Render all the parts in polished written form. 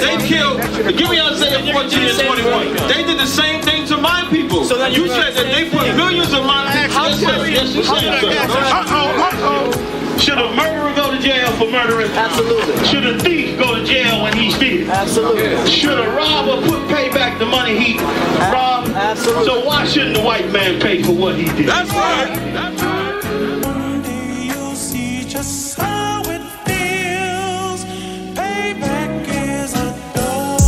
They killed, give me Isaiah 14 and 21. They did the same thing to my people. So then you said that they put millions of my people. Yes, you said, Should a murderer go to jail for murdering? Absolutely. Should a thief go to jail when he steals? Absolutely. Should a robber pay back the money he robbed? Absolutely. So why shouldn't the white man pay for what he did? That's right. That's right. One day you'll see just how it feels. Payback is a dog.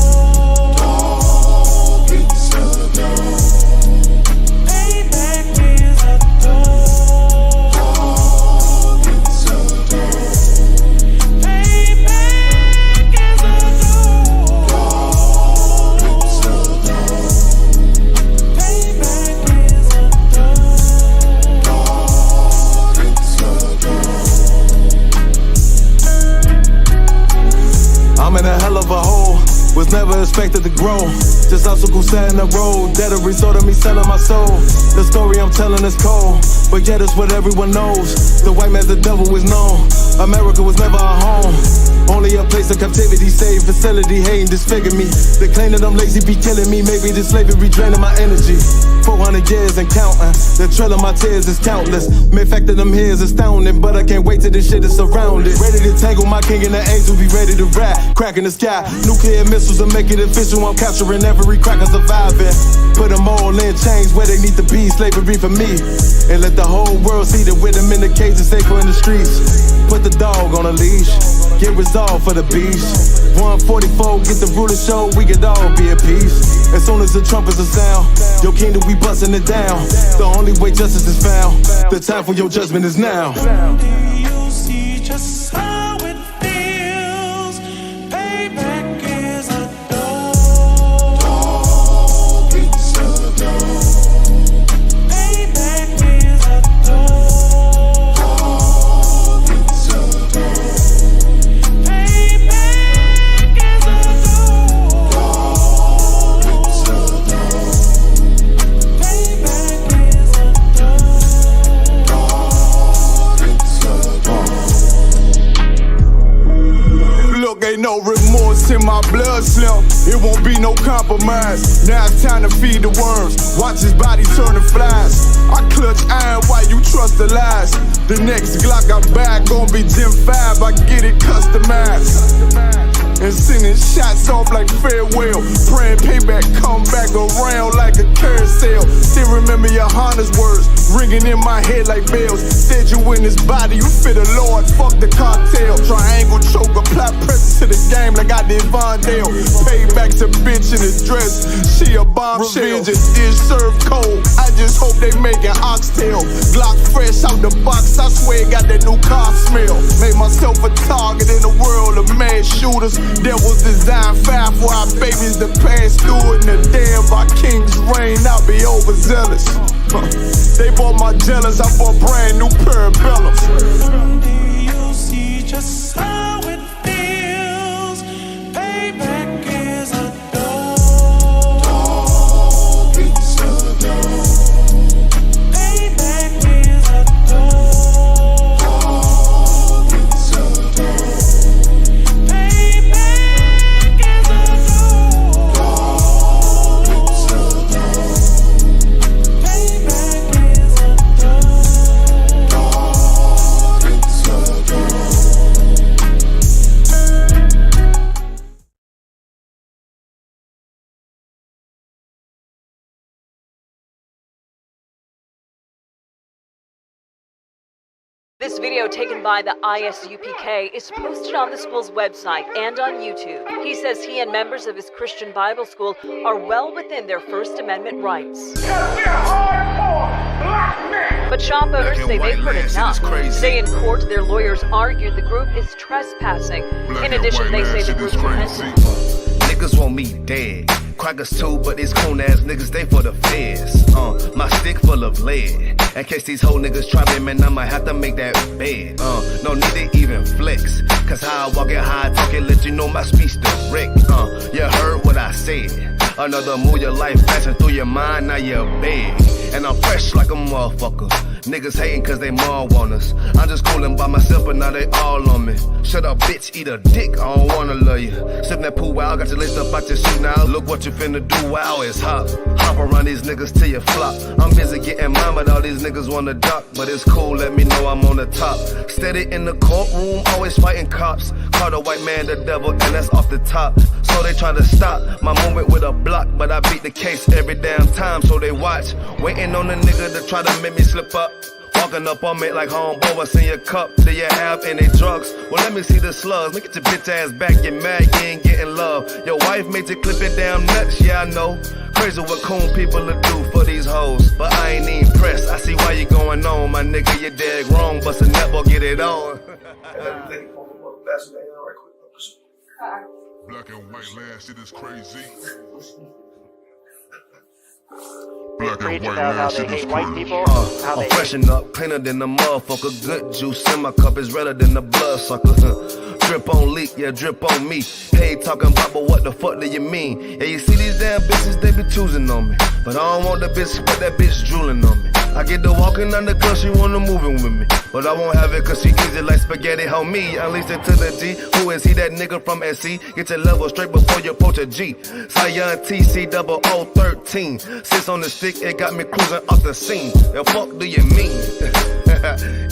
It's a dog. Payback is a dog. It's a dog. Payback is a dog. It's a dog. Payback is a dog. It's a dog. I'm in a hell of a hole, was never expected to grow. Just obstacles set in the road, that a result of me selling my soul. The story I'm telling is cold, but yet it's what everyone knows. The white man's the devil is known. America was never our home, only a place of captivity, save facility, hating disfigure me. They claim that I'm lazy, be killing me. Maybe this slavery draining my energy. 400 years and counting, the trail of my tears is countless. Main fact that I'm here is astounding, but I can't wait till this shit is surrounded. Ready to tangle my king and the angel, be ready to rap. Crack in the sky, nuclear missiles will make it official. I'm capturing every cracker surviving. Put them all in chains where they need to be, slavery for me. And let the whole world see that with them in the cage is safer in the streets. Put the dog on a leash, get resolved for the beast. 144, get the ruler show, we could all be at peace. As soon as the trumpets are sound, your kingdom we busting it down. The only way justice is found, the time for your judgment is now. One day you'll see just how it feels. Payback is a dog. It's a dog. Payback is a dog. It's a dog. Payback is a dog. It's a dog. Payback is a dog. It's a dog. Look, ain't no remorse in my blood slim. It won't be no compromise. Now it's time to feed the worms. Watch his body turn to flies. I clutch iron while you trust the lies. The next Glock I buy gon' be Gen 5. I get it customized. And sending shots off like farewell. Praying payback come back around like a carousel. Still remember your Honda's words ringing in my head like bells. Said you in this body, you fit a Lord, fuck the cartel. Triangle choke, apply pressure to the game like I did Vondale. Payback's a bitch in a dress, she a bombshell. Revenge is served cold, I just hope they making oxtail. Glock fresh out the box, I swear it got that new car smell. Made myself a target in a world of mad shooters. Devils design fire for our babies to pass through it. And the day of our king's reign, I'll be overzealous. They bought my jealous, I bought brand new parabellums. One day you'll see just how it feels. Payback is a dog. It's a dog. Payback is a dog. It's a dog. Payback is a dog. It's a dog. Payback is a dog. It's a dog. This video taken by the ISUPK is posted on the school's website and on YouTube. He says he and members of his Christian Bible school are well within their First Amendment rights. But shop owners say they've heard enough. Today in court, their lawyers argued the group is trespassing. In addition, they say the group Niggas want me dead. Crackers too, but these coon ass niggas, they for the feds. My stick full of lead. In case these whole niggas try me, man, I might have to make that bed. No need to even flex. Cause how I walk it, how I talk it, let you know my speech direct. You heard what I said. Another move, your life passing through your mind, now you're big. And I'm fresh like a motherfucker. Niggas hating cause they more want us. I'm just coolin' by myself, but now they all on me. Shut up, bitch, eat a dick, I don't wanna love you. Sip that pool, wow, got your laced up out your suit now. Look what you finna do, wow, it's hot. Hop around these niggas till you flop. I'm busy getting mine, but all these niggas wanna duck. But it's cool, let me know I'm on the top. Steady in the courtroom, always fighting cops. Call the white man the devil, and that's off the top. So they try to stop my movement with a block, but I beat the case every damn time, so they watch. Waiting on the nigga to try to make me slip up. Walking up on me like homeboy, what's in your cup? Do you have any drugs? Well, let me see the slugs. Make it your bitch ass back, get mad, you ain't getting love. Your wife made you clip it damn nuts, yeah, I know. Crazy what coon people will do for these hoes. But I ain't even pressed, I see why you going on. My nigga, you dead wrong, bust a netball, get it on. Black and white land, shit is crazy. Black and white land, shit is crazy. I'm freshen up, cleaner than the motherfucker. Good juice in my cup is redder than the blood sucker. Drip on leak, yeah, drip on me. Hey, talking about, but what the fuck do you mean? Yeah, you see these damn bitches, they be choosing on me. But I don't want the bitch, but that bitch drooling on me. I get to walking on the club, she wanna moving with me. But I won't have it cause she easy like spaghetti, homie. Unleash it to the G. Who is he? That nigga from SC? Get your level straight before you approach a G. Cyan TC 0013. Sits on the stick, it got me cruising off the scene. The fuck do you mean?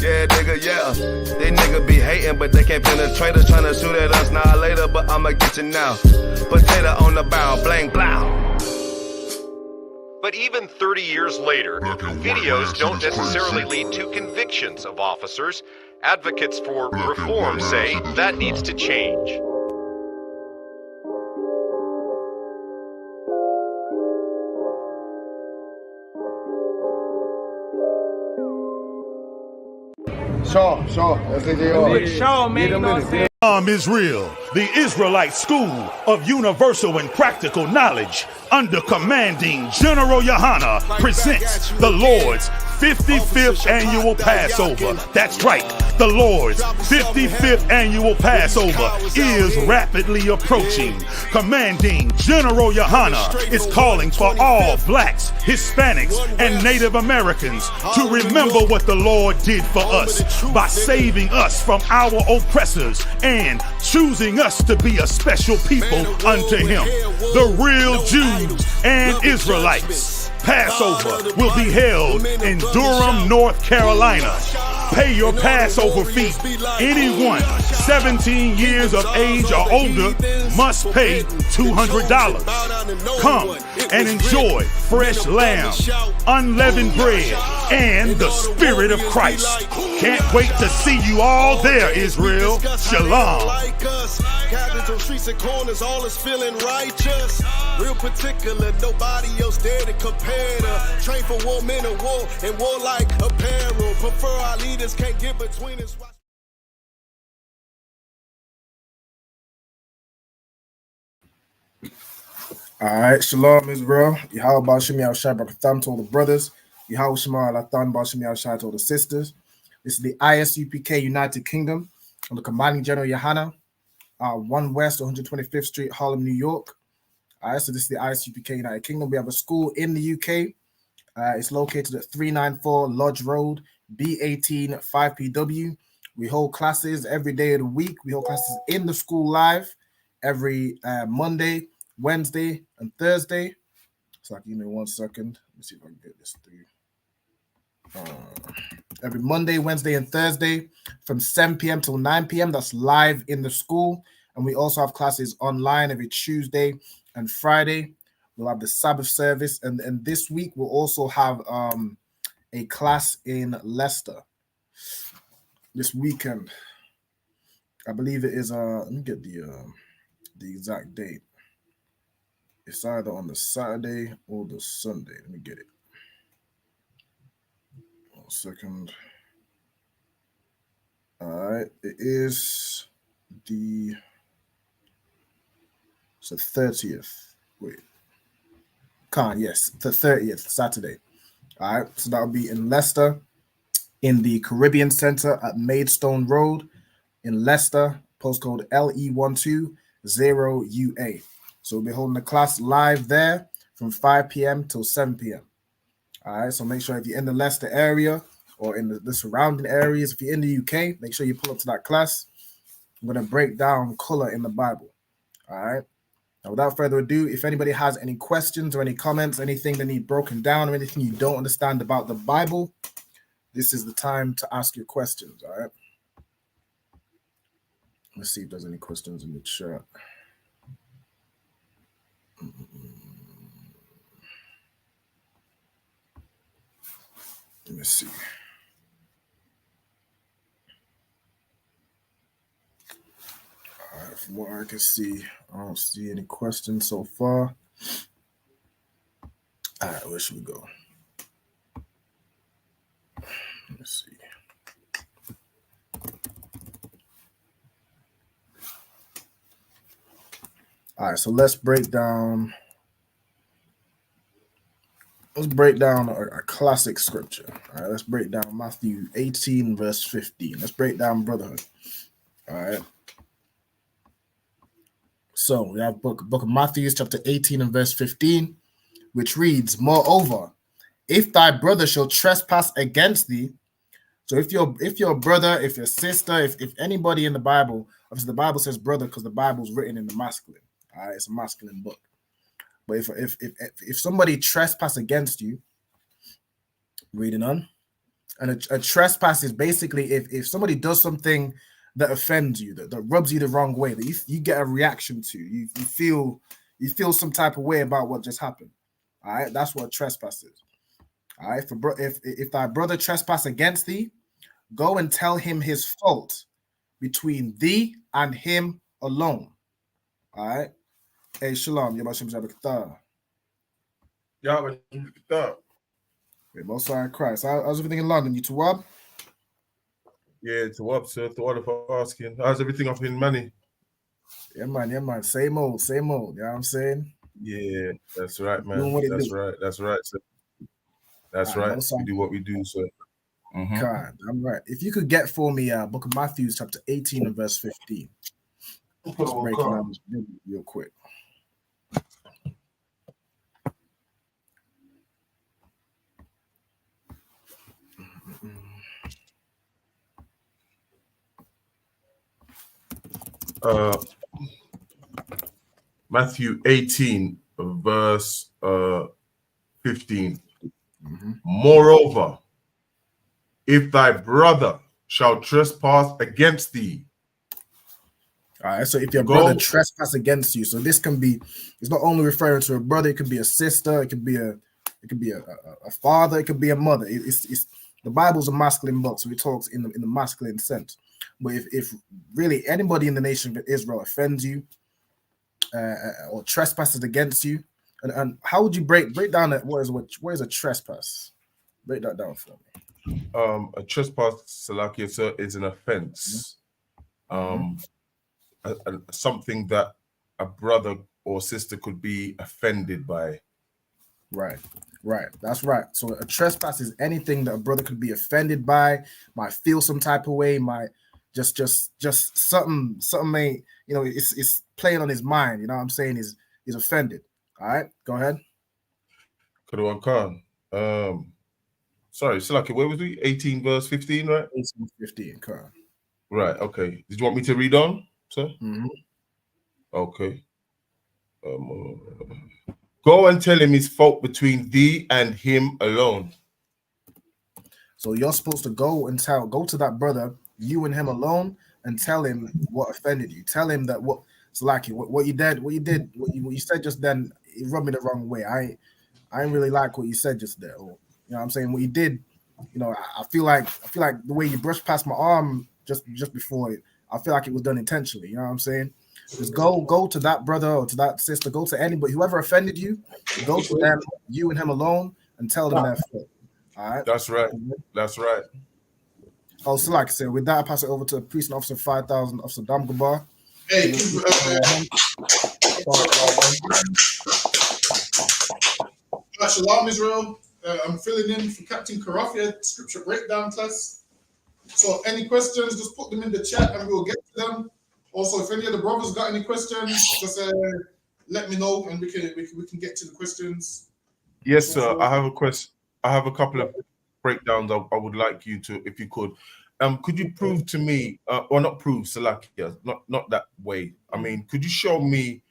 Yeah, nigga, yeah. They nigga be hating, but they can't penetrate us. Tryna shoot at us now or later, but I'ma get you now. Potato on the barrel, blang, blow. But even 30 years later, videos don't necessarily lead to convictions of officers. Advocates for reform say that needs to change. Sure. Let's say Israel, the Israelite School of Universal and Practical Knowledge, under commanding General Yohana, presents the Lord's 55th Annual Passover. That's right, the Lord's 55th Annual Passover is rapidly approaching. Commanding General Yohana is calling for all blacks, Hispanics, and Native Americans to remember what the Lord did for us by saving us from our oppressors and choosing us to be a special people unto Him, the real Jews and Israelites. Passover will be held in Durham, North Carolina. Pay your Passover fee. Anyone 17 years of age or older must pay $200. Come and enjoy fresh lamb, unleavened bread, and the Spirit of Christ. Can't wait to see you all there, Israel. Shalom. Cabins on streets and corners, all is feeling righteous. Real particular, nobody else there to compare to. Train for war, men of war, and warlike apparel. Prefer our leaders can't get between us. All right, Shalom, Israel. Yahweh Bashim Yahushai Barakatham to all the brothers. Yahweh Shema Alathan Bashim Yahushai to all the sisters. This is the ISUPK United Kingdom. I'm the commanding General Yohana. 1 West, 125th Street, Harlem, New York. So this is the ISUPK United Kingdom. We have a school in the UK. It's located at 394 Lodge Road, B18 5PW. We hold classes every day of the week. We hold classes in the school live every Monday, Wednesday, and Thursday. So give me 1 second. Let me see if I can get this through. Every Monday, Wednesday, and Thursday from 7 p.m. till 9 p.m. That's live in the school. And we also have classes online every Tuesday and Friday. We'll have the Sabbath service. And this week, we'll also have a class in Leicester this weekend. I believe it is, let me get the exact date. It's either on the Saturday or the Sunday. Let me get it. 1 second. All right, it is the 30th. Wait, yes, the 30th Saturday. All right, so that'll be in Leicester, in the Caribbean Center at Maidstone Road in Leicester, postcode LE120UA. So we'll be holding the class live there from 5 p.m. till 7 p.m. All right, so make sure if you're in the Leicester area or in the surrounding areas, if you're in the UK, make sure you pull up to that class. I'm going to break down color in the Bible. All right. Now, without further ado, if anybody has any questions or any comments, anything that need broken down or anything you don't understand about the Bible, this is the time to ask your questions. All right. Let's see if there's any questions in the chat. Let me see. All right, from what I can see, I don't see any questions so far. All right, where should we go? Let's see. All right, so let's break down. Let's break down a classic scripture. All right, let's break down Matthew 18, verse 15. Let's break down brotherhood. All right. So we have book of Matthew, chapter 18 and verse 15, which reads, "Moreover, if thy brother shall trespass against thee," so if your brother, if your sister, if anybody in the Bible, obviously the Bible says brother because the Bible's written in the masculine. All right, it's a masculine book. But if somebody trespass against you, reading on, and a trespass is basically if somebody does something that offends you, that rubs you the wrong way, that you get a reaction to, you feel some type of way about what just happened. All right, that's what a trespass is. All right, if thy brother trespass against thee, go and tell him his fault between thee and him alone. All right. Hey, shalom. Yabashim Shabbat. Most High Christ. How's everything in London? You Tawab? Yeah, Tawab, sir. Tawab for asking. How's everything up in Money? Yeah, man. Same old. You know what I'm saying? Yeah, that's right, man. That's right, sir. That's right. We do what we do, sir. God, I'm right. If you could get for me Book of Matthew, chapter 18 and verse 15. Let's break it down real quick. Matthew 18, verse 15. Moreover, if thy brother shall trespass against thee. All right, so if your brother trespass against you, so this can be, it's not only referring to a brother, it could be a sister, it could be a father, it could be a mother. It's the Bible's a masculine book, so it talks in the masculine sense. But if really anybody in the nation of Israel offends you or trespasses against you, and how would you break down that? What is a trespass? Break that down for me. A trespass, Salakia, sir, is an offense. Something that a brother or sister could be offended by. Right. That's right. So a trespass is anything that a brother could be offended by, might feel some type of way, might just something may, it's playing on his mind. You know what I'm saying? He's offended. All right, go ahead. Khan. Sorry, Salaki, where was we? 18 verse 15, right? 18 15, Khan. Right, okay. Did you want me to read on, sir? Okay. Go and tell him his fault between thee and him alone. So you're supposed to go to that brother, you and him alone, and tell him what offended you. Tell him that what you said just then, it rubbed me the wrong way. I ain't really like what you said just there. Or, you know what I'm saying? What you did, I feel like the way you brushed past my arm just before it, I feel like it was done intentionally. You know what I'm saying? Just go to that brother or to that sister, go to anybody, whoever offended you, go to them, you and him alone, and tell them their fault. All right. That's right. Oh, so like I said, with that, I pass it over to Priest and Officer 5000, Officer Gabar. Hey, Shalom, Israel. I'm filling in for Captain Karafia, scripture breakdown class. So any questions, just put them in the chat and we'll get to them. Also, if any of the brothers got any questions, just let me know, and we can get to the questions. Yes, sir. I have a question. I have a couple of breakdowns. I would like you to, if you could. Could you prove to me, or not prove, Salakia, not that way. I mean, could you show me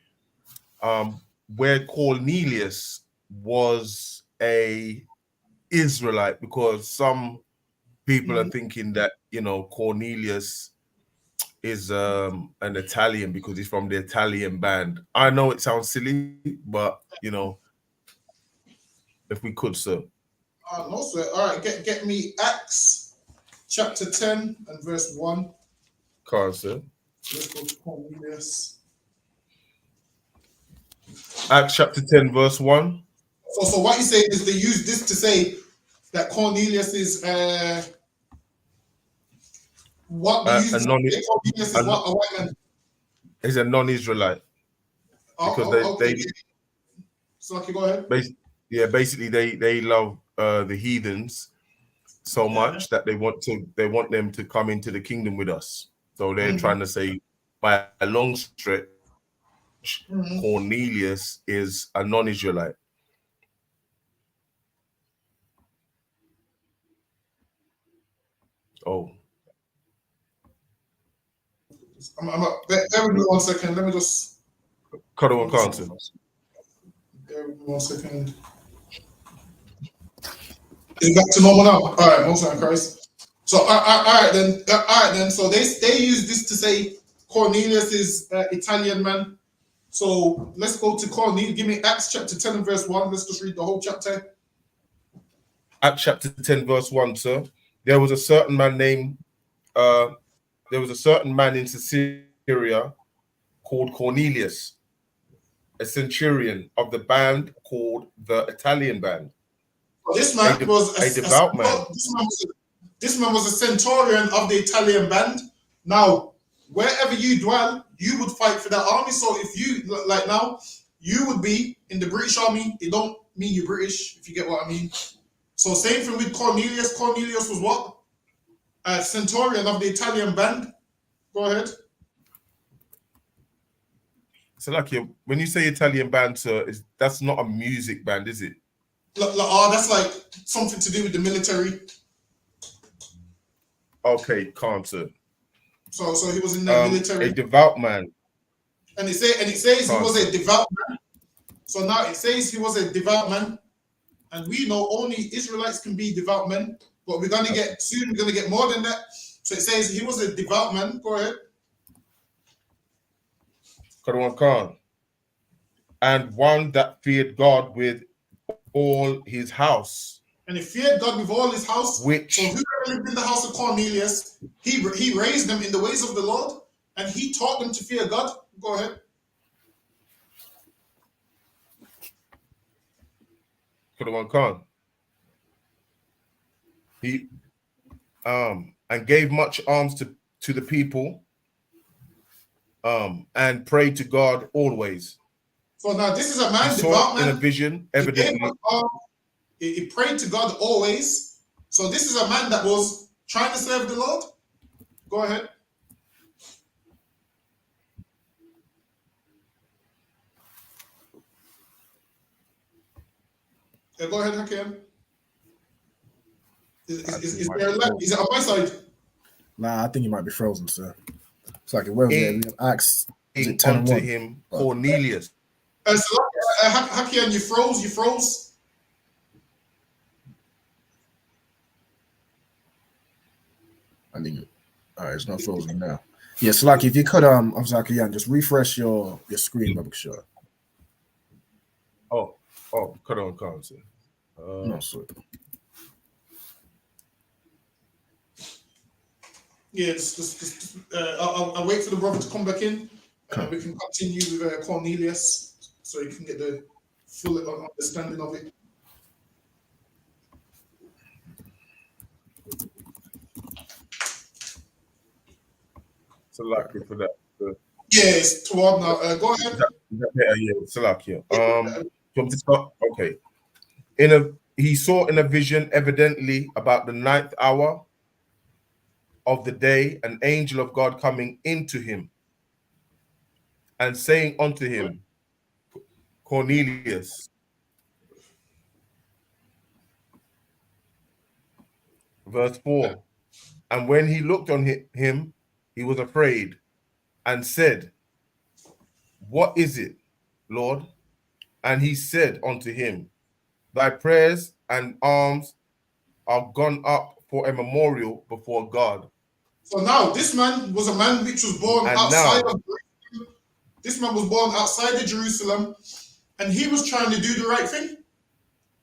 where Cornelius was a Israelite? Because some people are thinking that, you know, Cornelius is an Italian because he's from the Italian band. I know it sounds silly, but you know, if we could, sir. No, sir. All right, get me Acts chapter 10 and verse 1. Sir. Let's go to Cornelius. Acts chapter 10, verse 1. So what you say is they use this to say that Cornelius is what they use to say Cornelius is what, a white man? Is a non-Israelite. Because okay. So okay, go ahead. Basically they love the heathens so much that they want them to come into the kingdom with us. So they're trying to say by a long stretch, Cornelius is a non-Israelite. Oh. Bear with me 1 second. Let me just cut on council. Bear with me 1 second. Is it back to normal now? All right, most of Christ. So all right then. So they use this to say Cornelius is Italian man. So let's go to Cornelius. Give me Acts chapter 10 and verse 1. Let's just read the whole chapter. Acts chapter 10, verse 1, sir. There was a certain man in Caesarea called Cornelius, a centurion of the band called the Italian band. Well, this man was a devout man. This man was a centurion of the Italian band. Now, wherever you dwell, you would fight for that army. So if you, like now, you would be in the British army. It don't mean you're British, if you get what I mean. So same thing with Cornelius. Cornelius was what? A centurion of the Italian band. Go ahead. So, like, when you say Italian band, sir, that's not a music band, is it? That's like something to do with the military. Okay, calm, sir. So he was in the military. A devout man. And it says he was a devout man. So now it says he was a devout man. And we know only Israelites can be devout men. But we're going to get soon, we're going to get more than that. So it says he was a devout man. Go ahead. Khan. And one that feared God with all his house. And he feared God with all his house. So whoever lived in the house of Cornelius, he raised them in the ways of the Lord, and he taught them to fear God. Go ahead. Khan. He and gave much alms to the people, and prayed to God always. So now this is a man, devout man. In a vision, evidently. He prayed to God always. So this is a man that was trying to serve the Lord. Go ahead. Yeah, go ahead, Hakim. Is there a lag? Is it on my side? Nah, I think he might be frozen, sir. It's like where was it? We have Acts. Is it 10 and 1? Him, Cornelius. Hakim, you froze. You froze. I think. All right, it's not frozen now. Yeah, Slaki, if you could, Zaki, just refresh your screen, Baba Kishore. Oh, cut on, sir. No, sir. Yeah, I'll wait for the brother to come back in. We can continue with Cornelius, so you can get the full understanding of it. So lucky for that. Yes, toward now. Go ahead. Okay. He saw in a vision, evidently about the 9th hour of the day, an angel of God coming into him and saying unto him, Cornelius. Verse 4. And when he looked on him, he was afraid and said, What is it, Lord? And he said unto him, Thy prayers and alms are gone up for a memorial before God. So now this man was a man which was born And outside now, of Jerusalem. This man was born outside of Jerusalem, and he was trying to do the right thing.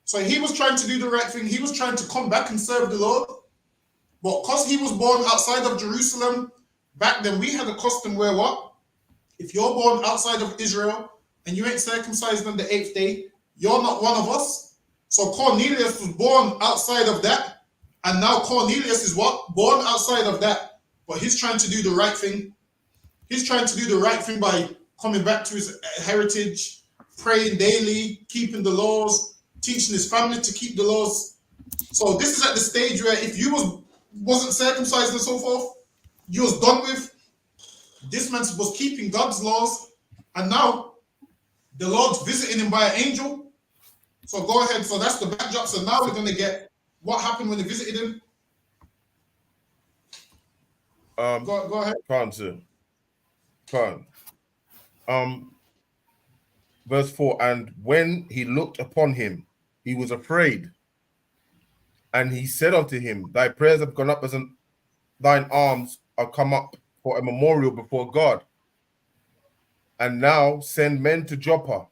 So he was trying to do the right thing. He was trying to come back and serve the Lord. But because he was born outside of Jerusalem, back then we had a custom where what? If you're born outside of Israel and you ain't circumcised on the 8th day, you're not one of us. So Cornelius was born outside of that. And now Cornelius is what? Born outside of that. But he's trying to do the right thing. He's trying to do the right thing by coming back to his heritage, praying daily, keeping the laws, teaching his family to keep the laws. So this is at the stage where if you wasn't circumcised and so forth, you was done with. This man was keeping God's laws, and now the Lord's visiting him by an angel. So go ahead. So that's the backdrop. So now we're gonna get what happened when they visited him. Go ahead. Verse 4, and when he looked upon him, he was afraid. And he said unto him, Thy prayers have gone up thine alms are come up for a memorial before God. And now send men to Joppa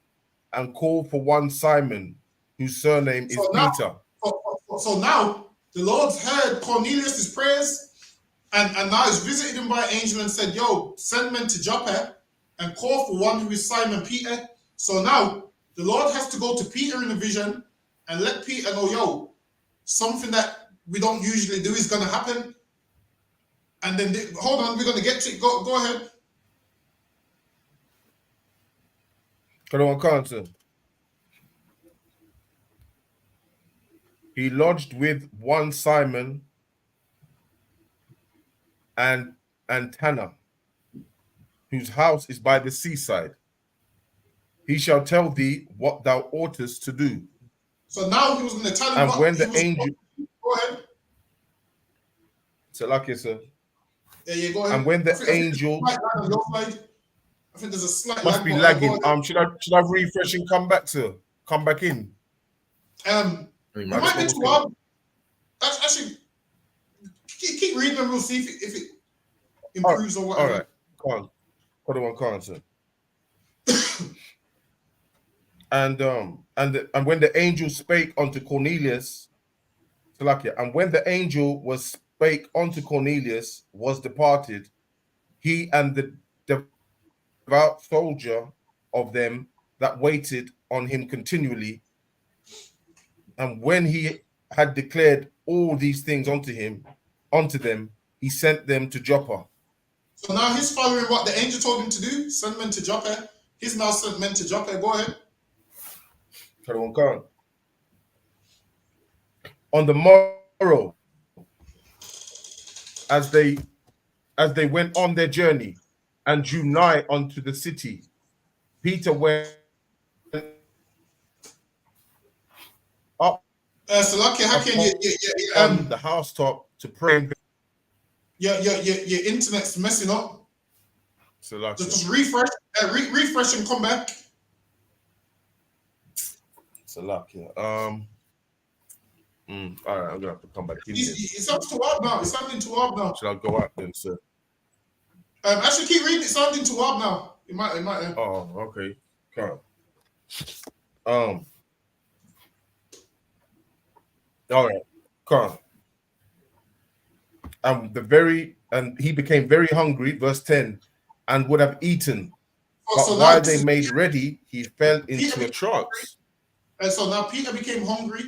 and call for one Simon, whose surname is Peter. So now the Lord's heard Cornelius' prayers, and now he's visited him by an angel and said, Yo, send men to Joppa and call for one who is Simon Peter. So now the Lord has to go to Peter in a vision and let Peter know, yo, something that we don't usually do is going to happen. And then, hold on, we're going to get to it. Go ahead. He lodged with one Simon and Antenna, whose house is by the seaside. He shall tell thee what thou oughtest to do. So now he was going to tell him and what when he the was angel, go ahead. So like you said, Yeah, go ahead. and when the angel I think there's a slight must lag, be but, lagging. Should I refresh and come back in? You might be too hard. Actually, keep reading and we'll see if it improves or whatever. All right, come on. Put it on, sir. And when the angel spake unto Cornelius, and when the angel spake unto Cornelius was departed, he and the devout soldier of them that waited on him continually. And when he had declared all these things unto them, he sent them to Joppa. So now he's following what the angel told him to do, send men to Joppa. He's now sent men to Joppa. Go ahead. On the morrow, as they went on their journey and drew nigh unto the city, Peter went up on the housetop to pray. Your internet's messing up. Just refresh, refresh and come back. All right, I'm gonna have to come back in. It sounds too hard now. It's sounding too hard now. Should I go out then, sir? Actually, keep reading. It's sounding too hard now. It might. Oh, okay. All right, come. And he became very hungry, verse 10, and would have eaten. But so while they made ready, he fell into a trance. And so now Peter became hungry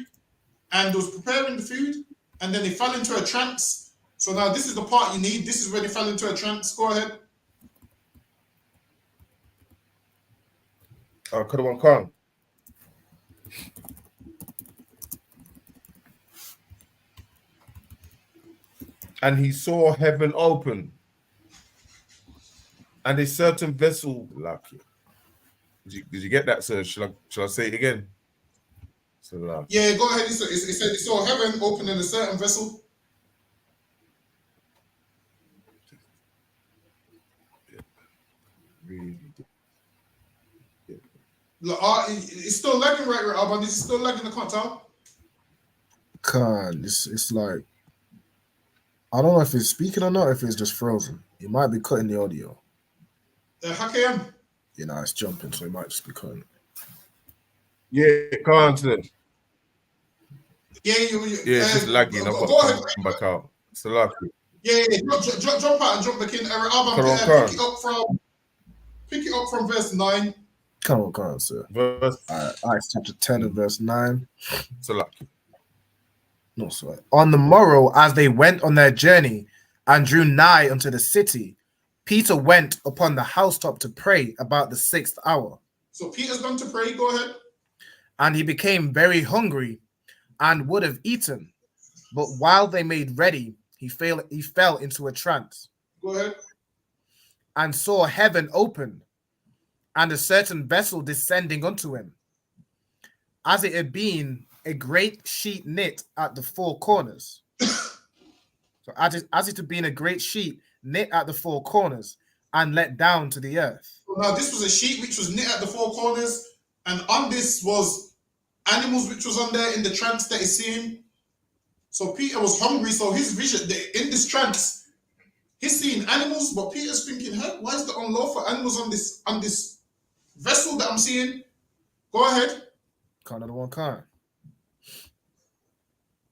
and was preparing the food, and then he fell into a trance. So now this is the part you need. This is when he fell into a trance. Go ahead. And he saw heaven open, and a certain vessel, Did you get that, sir? Shall I say it again? So, Yeah, go ahead. It said it saw heaven open in a certain vessel. really. It's still lagging right, Alban. This is still lagging. I can't tell. It's like, I don't know if it's speaking or not, if it's just frozen. It might be cutting the audio. How can? You know, it's jumping, so it might just be cutting. Yeah, go on to this. Yeah, it's just lagging. I've got to come back out. It's a lot. Yeah. Jump out and jump back in. Alban, pick it up from verse 9. Come on, sir. Acts chapter 10 and verse 9. It's a lot. No, sorry. On the morrow, as they went on their journey and drew nigh unto the city, Peter went upon the housetop to pray about the 6th hour. So Peter's gone to pray. Go ahead. And he became very hungry and would have eaten. But while they made ready, he fell into a trance. Go ahead. And saw heaven open, and a certain vessel descending unto him, as it had been a great sheet knit at the four corners. So as it had been a great sheet knit at the four corners and let down to the earth. Now this was a sheet which was knit at the four corners, and on this was animals which was on there in the trance that he's seeing. So Peter was hungry, so his vision in this trance, he's seeing animals, but Peter's thinking, hey, why is the unlawful animals on this vessel that I'm seeing? Go ahead. Another one can't.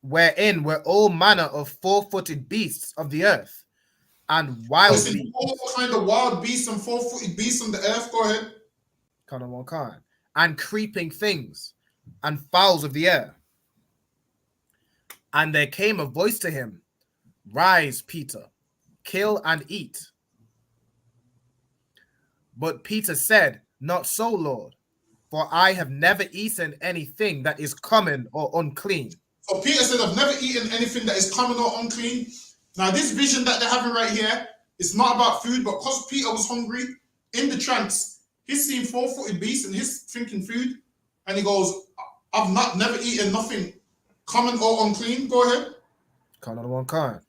Wherein were all manner of four-footed beasts of the earth, and wild beasts. All kind of wild beasts and four-footed beasts on the earth. Go ahead. Another one can't. And creeping things, and fowls of the air. And there came a voice to him, Rise, Peter, kill and eat. But Peter said, Not so, Lord, for I have never eaten anything that is common or unclean. So Peter said, I've never eaten anything that is common or unclean. Now this vision that they're having right here is not about food, but because Peter was hungry in the trance, he's seen four-footed beasts and he's thinking food. And he goes, I've never eaten nothing common or unclean. Go ahead. Another one can't.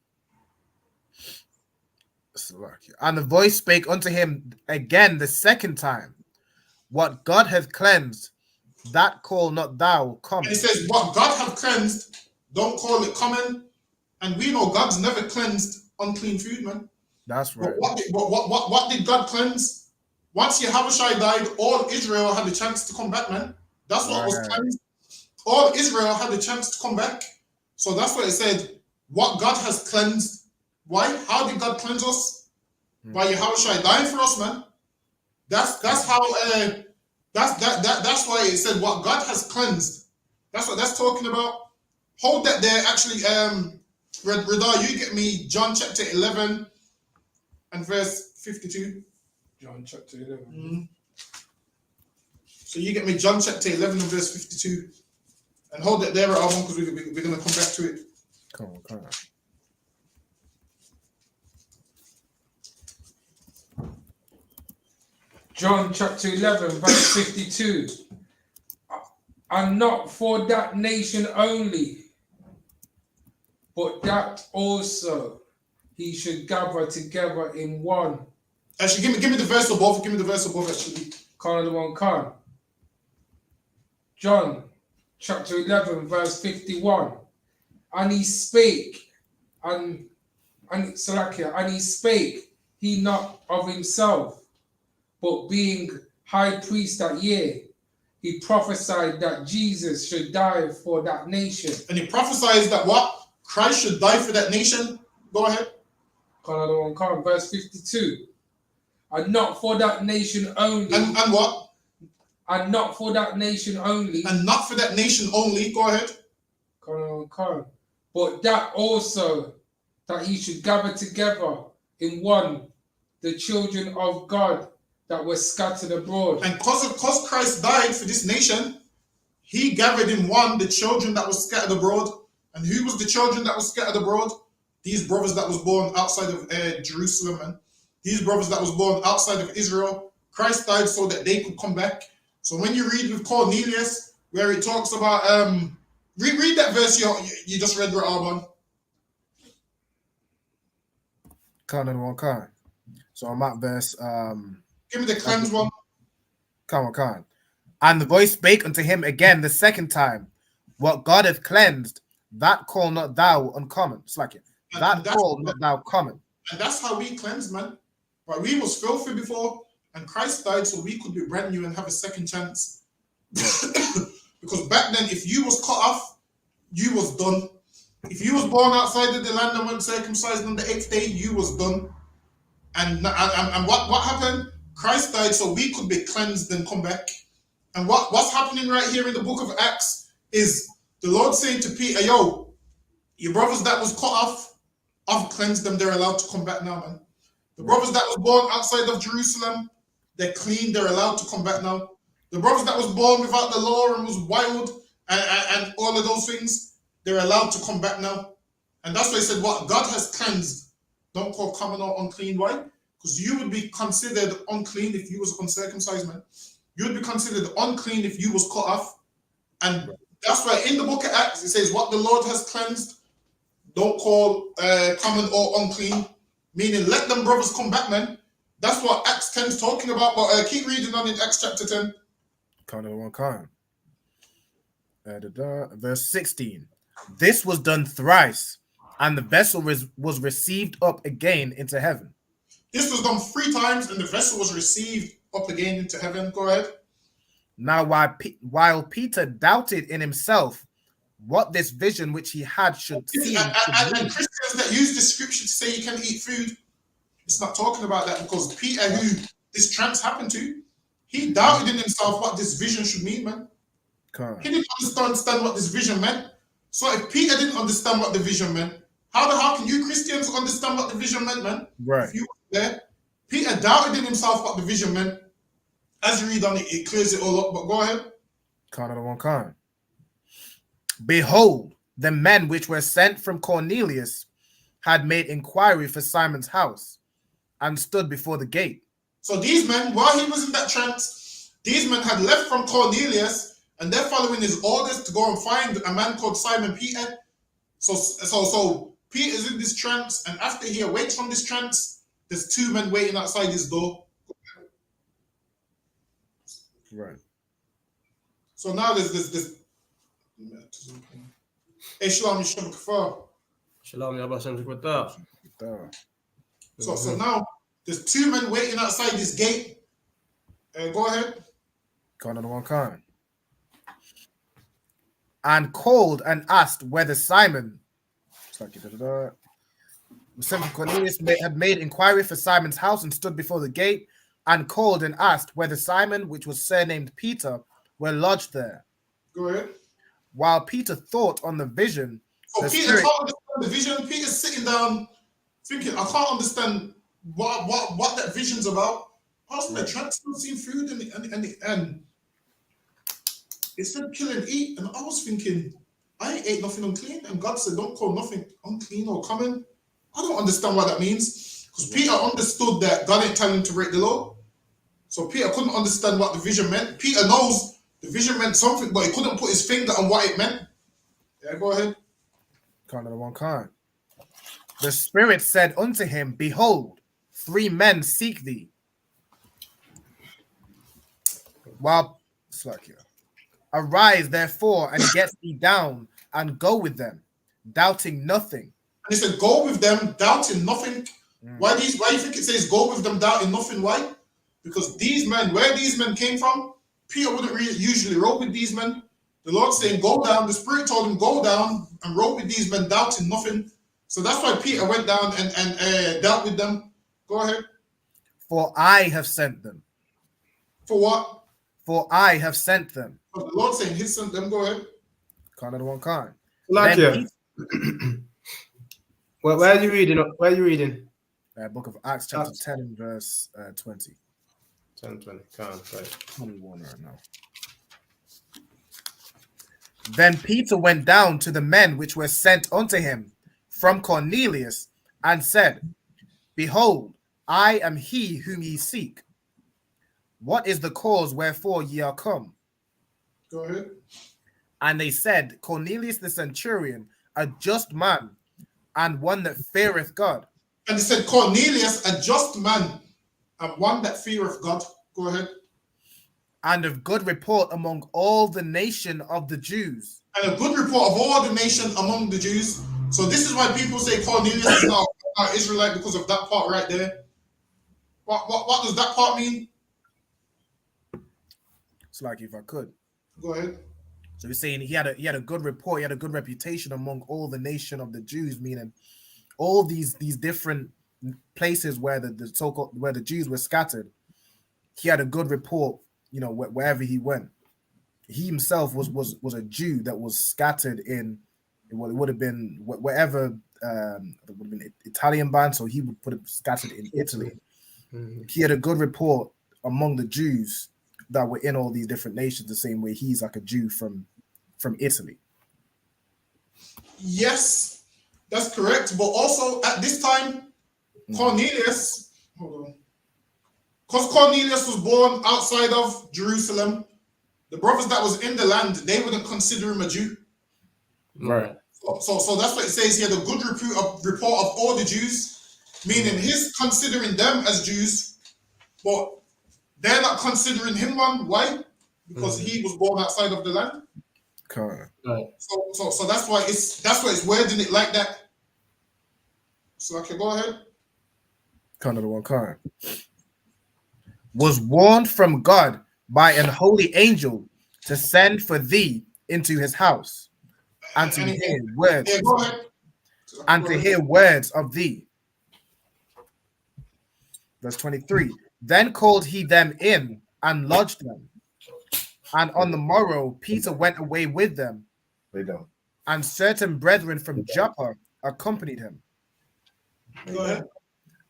And the voice spake unto him again the second time, What God hath cleansed, that call not thou common. And he says, what God hath cleansed, don't call it common. And we know God's never cleansed unclean food, man. That's right. But what did God cleanse? Once Yahushua died, all Israel had a chance to come back, man. That's what was cleansed. All Israel had a chance to come back. So that's what it said. What God has cleansed. Why? How did God cleanse us? By Yahushua dying for us, man. That's how. That's why it said what God has cleansed. That's what that's talking about. Hold that there. Actually, Radar, you get me John chapter 11 and verse 52. John chapter 11. Mm-hmm. So you get me John chapter 11 and verse 52. And hold that there at our one because we're going to come back to it. Come on. John chapter 11, verse 52. And not for that nation only, but that also he should gather together in one. Actually, give me the verse above. Give me the verse above, actually. Khan. John chapter 11, verse 51. And he spake, and he spake he not of himself, but being high priest that year, he prophesied that Jesus should die for that nation. And he prophesies that what? Christ should die for that nation. Go ahead. Verse 52. And not for that nation only. And what? And not for that nation only. And not for that nation only. Go ahead. But that also, that he should gather together in one the children of God that were scattered abroad. And because Christ died for this nation, he gathered in one the children that were scattered abroad. And who was the children that were scattered abroad? These brothers that was born outside of Jerusalem, and these brothers that was born outside of Israel, Christ died so that they could come back. So when you read with Cornelius, where it talks about read that verse you just read, Alban. Khan. So I'm at verse give me the cleanse one. Khan. And the voice spake unto him again the second time, what God hath cleansed, that call not thou uncommon. It's like it. That call not thou common. And that's how we cleanse, man. But we was filthy before, and Christ died so we could be brand new and have a second chance. Because back then, if you was cut off, you was done. If you was born outside of the land and weren't circumcised on the 8th day, you was done. And what happened? Christ died so we could be cleansed and come back. And what's happening right here in the book of Acts is the Lord saying to Peter, yo, your brothers that was cut off, I've cleansed them. They're allowed to come back now, man. The brothers that was born outside of Jerusalem, they're clean. They're allowed to come back now. The brothers that was born without the law and was wild and all of those things, they're allowed to come back now. And that's why he said, what God has cleansed, don't call common or unclean. Why? Because you would be considered unclean if you was uncircumcised, man. You would be considered unclean if you was cut off. And that's why in the book of Acts, it says, what the Lord has cleansed, don't call common or unclean. Meaning, let them brothers come back, man. That's what Acts 10 is talking about. But keep reading on in Acts chapter 10. Verse 16. This was done thrice, and the vessel was received up again into heaven. This was done 3 times, and the vessel was received up again into heaven. Go ahead. Now, while Peter doubted in himself what this vision which he had should seem. And Christians that use this scripture to say you can eat food, it's not talking about that, because Peter, who this trance happened to, he doubted in himself what this vision should mean, man. He didn't understand what this vision meant. So if Peter didn't understand what the vision meant, how can you Christians understand what the vision meant, man? Right. If you were there, Peter doubted in himself what the vision meant. As you read on it, it clears it all up. But go ahead. Behold, the men which were sent from Cornelius had made inquiry for Simon's house and stood before the gate. So these men, while he was in that trance, these men had left from Cornelius and they're following his orders to go and find a man called Simon Peter. So Peter's in this trance, and after he awakes from this trance, there's 2 men waiting outside his door. Right. So now there's this. Hey, Shalom, ISUPK. Shalom, Yabba. So now there's 2 men waiting outside this gate. Go ahead. And called and asked whether Simon, Cornelius had made inquiry for Simon's house and stood before the gate, and called and asked whether Simon, which was surnamed Peter, were lodged there. Go ahead. While Peter thought on the vision. So Peter can't understand the vision. Peter's sitting down thinking, I can't understand what that vision's about. I was like, trying to see food and it said kill and eat. And I was thinking, I ain't ate nothing unclean. And God said, don't call nothing unclean or common. I don't understand what that means. Because Peter understood that God ain't telling him to break the law. So Peter couldn't understand what the vision meant. Peter knows the vision meant something, but he couldn't put his finger on what it meant. Yeah, go ahead. The Spirit said unto him, behold, 3 men seek thee. Arise, therefore, and get thee down, and go with them, doubting nothing. And he said, go with them, doubting nothing. Why do you think it says go with them, doubting nothing? Why? Because these men, where these men came from, Peter wouldn't really usually roll with these men. The Lord saying, go down. The Spirit told him, go down and roll with these men, doubting nothing. So that's why Peter went down and dealt with them. Go ahead. For I have sent them. For what? For I have sent them. But the Lord saying he sent them. Go ahead. Where are you reading? Where are you reading? Book of Acts, chapter 10, verse 20. 10:20. 21 right now. Then Peter went down to the men which were sent unto him from Cornelius, and said, behold, I am he whom ye seek. what is the cause wherefore ye are come? Go ahead. And they said, Cornelius the centurion, a just man, and one that feareth God. And he said, Cornelius, a just man, and one that feareth God. Go ahead. And of good report among all the nation of the Jews. And a good report of all the nation among the Jews. So this is why people say Cornelius is not Israelite, because of that part right there. What does that part mean? It's like if I could. Go ahead. So he's saying he had a good report, he had a good reputation among all the nation of the Jews, meaning all these different places where the so-called where the Jews were scattered. He had a good report, wherever he went. He himself was a Jew that was scattered in what it would have been wherever it would have been Italian band, so he would put it scattered in Italy. Mm-hmm. He had a good report among the Jews that were in all these different nations, the same way he's like a Jew from Italy. Yes, that's correct. But also at this time, Cornelius, hold on. Because Cornelius was born outside of Jerusalem, the brothers that was in the land, they wouldn't consider him a Jew. Right. So that's what it says here, the good report of all the Jews, meaning he's considering them as Jews, but they're not considering him one. Why? Because he was born outside of the land. Correct. Right. So that's why it's wording it like that. So okay, go ahead. Kind of the one kind. Was warned from God by an holy angel to send for thee into his house, and to hear words, and to hear words of thee. Verse 23. Then called he them in and lodged them. And on the morrow, Peter went away with them. And certain brethren from Joppa accompanied him. Go ahead.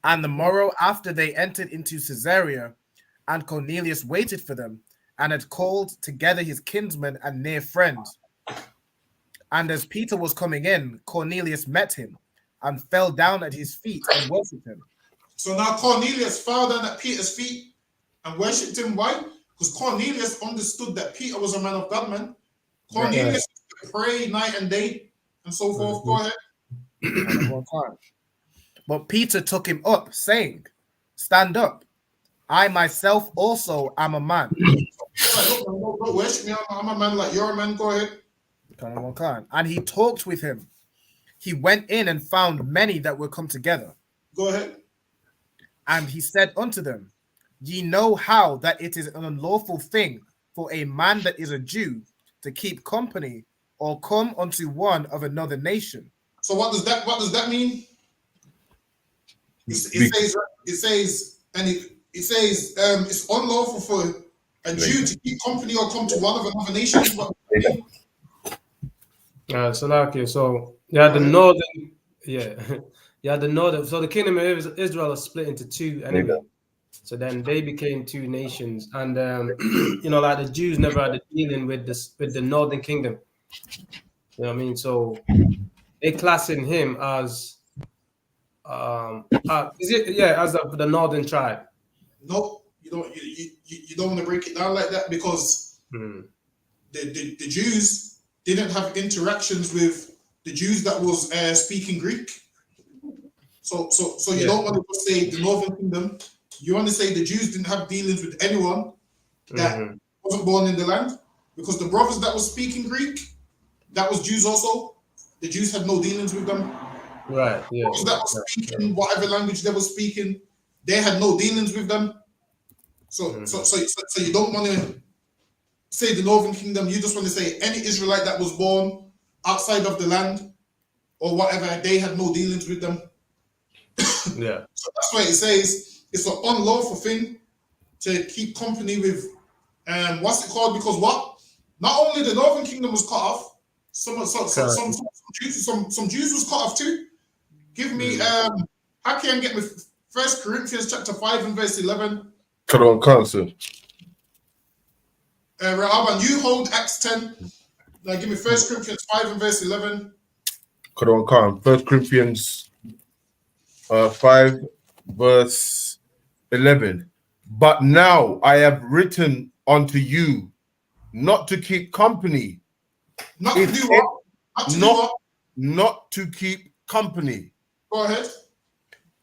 And the morrow after they entered into Caesarea, and Cornelius waited for them, and had called together his kinsmen and near friends. And as Peter was coming in, Cornelius met him, and fell down at his feet and worshipped him. So now Cornelius fell down at Peter's feet and worshipped him. Why? Because Cornelius understood that Peter was a man of God, man. Cornelius used to pray night and day and so forth. Go ahead. But Peter took him up, saying, Stand up. I myself also am a man. Don't worship me. I'm a man like you're a man. Go ahead. And he talked with him. He went in and found many that were come together. Go ahead. And he said unto them, Ye know how that it is an unlawful thing for a man that is a Jew to keep company or come unto one of another nation. So what does that mean? It says it's unlawful for a Jew to keep company or come to one of another nation. So you had the northern, so the kingdom of Israel is split into two anyway. So then they became two nations, and like the Jews never had a dealing with the northern kingdom. You know what I mean? So they classing him as as the northern tribe. No, you don't want to break it down like that, because the Jews didn't have interactions with the Jews that was speaking Greek. So you don't want to just say the northern kingdom. You want to say the Jews didn't have dealings with anyone that wasn't born in the land, because the brothers that was speaking Greek, that was Jews also. The Jews had no dealings with them. Right. Yeah. Those that was speaking whatever language they were speaking, they had no dealings with them. So you don't want to say the northern kingdom. You just want to say any Israelite that was born outside of the land or whatever, they had no dealings with them. Yeah. So that's why it says it's an unlawful thing to keep company with what's it called? Because what? Not only the northern kingdom was cut off, some Jews was cut off too. Give me how can I get me 1 Corinthians chapter 5 and verse 11? Cut on council. Rahaban, you hold Acts 10. Now give me 1 Corinthians 5 and verse 11. Cut on count. 1 Corinthians 5 verse 11. But now I have written unto you not to keep company. Not to do what? Not to do what? Not to keep company. Go ahead.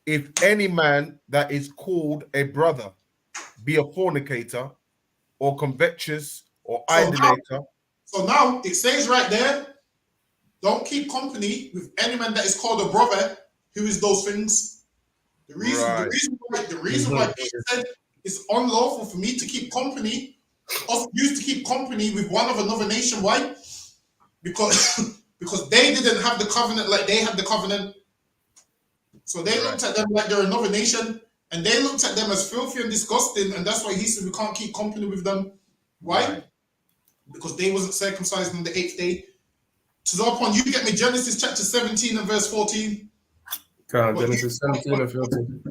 If any man that is called a brother be a fornicator or covetous or idolater. So now it says right there, don't keep company with any man that is called a brother who is those things. The reason why Peter said it's unlawful for me to keep company, used to keep company with one of another nation. Why? Because they didn't have the covenant like they had the covenant. So they looked at them like they're another nation, and they looked at them as filthy and disgusting, and that's why he said we can't keep company with them. Why? Because they wasn't circumcised on the 8th day. So upon you get me Genesis chapter 17 and verse 14. Genesis 17 and 14.